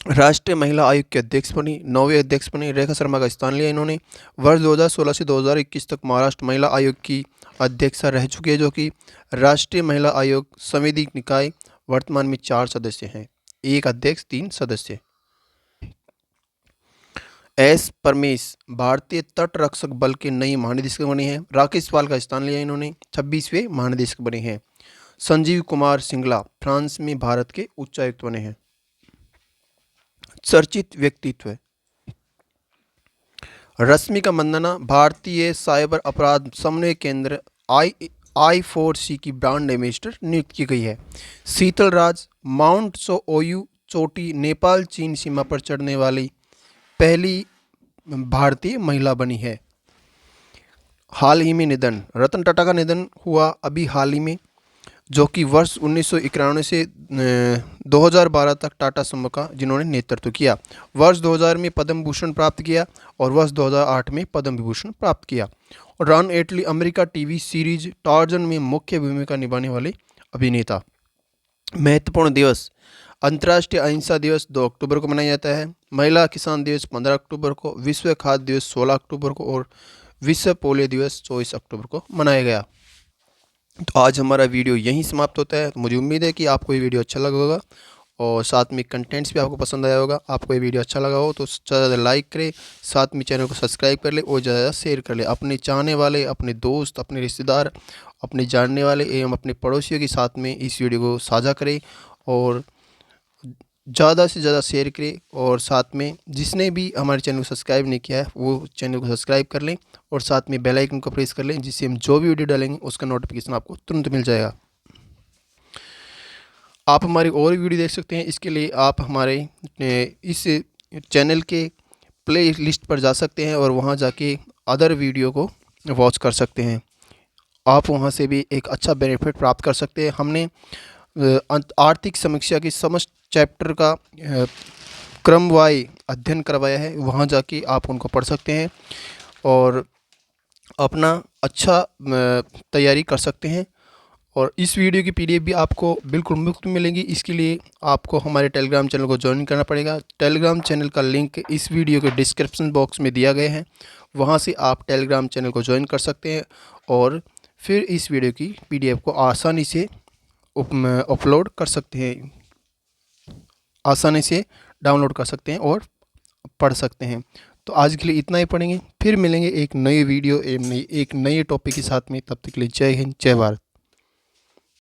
राष्ट्रीय महिला आयोग के अध्यक्ष बनी। 9वें अध्यक्ष बनी। रेखा शर्मा का स्थान लिया इन्होंने। वर्ष 2016 से 2021 तक महाराष्ट्र महिला आयोग की अध्यक्षा रह चुकी है जो कि राष्ट्रीय महिला आयोग संवैधानिक निकाय। वर्तमान में 4 सदस्य हैं, 1 अध्यक्ष 3 सदस्य। S परमेश भारतीय तट रक्षक बल के नए महानिदेशक बने हैं। राकेश पाल का स्थान लिया इन्होंने। 26वें महानिदेशक बने हैं। संजीव कुमार सिंगला फ्रांस में भारत के उच्चायुक्त बने हैं। चर्चित व्यक्तित्व रश्मिका मंदाना भारतीय साइबर अपराध समन्वय केंद्र I4C की ब्रांड एम्बेसडर नियुक्त की गई है। शीतल राज माउंट ओयू चोटी नेपाल चीन सीमा पर चढ़ने वाली पहली भारतीय महिला बनी है। हाल ही में निधन, रतन टाटा का निधन हुआ अभी हाल ही में, जो कि वर्ष 1991 से 2012 तक टाटा समूह का जिन्होंने नेतृत्व किया। वर्ष 2000 में पद्म भूषण प्राप्त किया और वर्ष 2008 में पद्म विभूषण प्राप्त किया। और रॉन एटली अमेरिका टीवी सीरीज टार्जन में मुख्य भूमिका निभाने वाले अभिनेता। महत्वपूर्ण दिवस, अंतर्राष्ट्रीय अहिंसा दिवस 2 अक्टूबर को मनाया जाता है, महिला किसान दिवस 15 अक्टूबर को, विश्व खाद्य दिवस 16 अक्टूबर को और विश्व पोलियो दिवस 24 अक्टूबर को मनाया गया। तो आज हमारा वीडियो यहीं समाप्त होता है। तो मुझे उम्मीद है कि आपको ये वीडियो अच्छा लगा होगा और साथ में कंटेंट्स भी आपको पसंद आया होगा। आपको ये वीडियो अच्छा लगा हो तो ज़्यादा लाइक करें, साथ में चैनल को सब्सक्राइब कर ले और ज़्यादा शेयर कर ले अपने चाहने वाले, अपने दोस्त, अपने रिश्तेदार, अपने जानने वाले एवं अपने पड़ोसियों के साथ में इस वीडियो को साझा करें और ज़्यादा से ज़्यादा शेयर करें। और साथ में जिसने भी हमारे चैनल को सब्सक्राइब नहीं किया है वो चैनल को सब्सक्राइब कर लें और साथ में बेल आइकन को प्रेस कर लें, जिससे हम जो भी वीडियो डालेंगे उसका नोटिफिकेशन आपको तुरंत मिल जाएगा। आप हमारी और भी वीडियो देख सकते हैं। इसके लिए आप हमारे इस चैनल के प्ले लिस्ट पर जा सकते हैं और वहां जाके अदर वीडियो को वॉच कर सकते हैं। आप वहां से भी एक अच्छा बेनिफिट प्राप्त कर सकते हैं। हमने आर्थिक समीक्षा की समस्त चैप्टर का क्रमवार अध्ययन करवाया है, वहां जाके आप उनको पढ़ सकते हैं और अपना अच्छा तैयारी कर सकते हैं। और इस वीडियो की पीडीएफ भी आपको बिल्कुल मुफ्त मिलेगी। इसके लिए आपको हमारे टेलीग्राम चैनल को ज्वाइन करना पड़ेगा। टेलीग्राम चैनल का लिंक इस वीडियो के डिस्क्रिप्शन बॉक्स में दिया गया है, वहां से आप टेलीग्राम चैनल को ज्वाइन कर सकते हैं और फिर इस वीडियो की पीडीएफ को आसानी से अपलोड कर सकते हैं, आसानी से डाउनलोड कर सकते हैं और पढ़ सकते हैं। तो आज के लिए इतना ही पढ़ेंगे, फिर मिलेंगे एक नई वीडियो एक नए टॉपिक के साथ में। तब तक के लिए जय हिंद, जय भारत।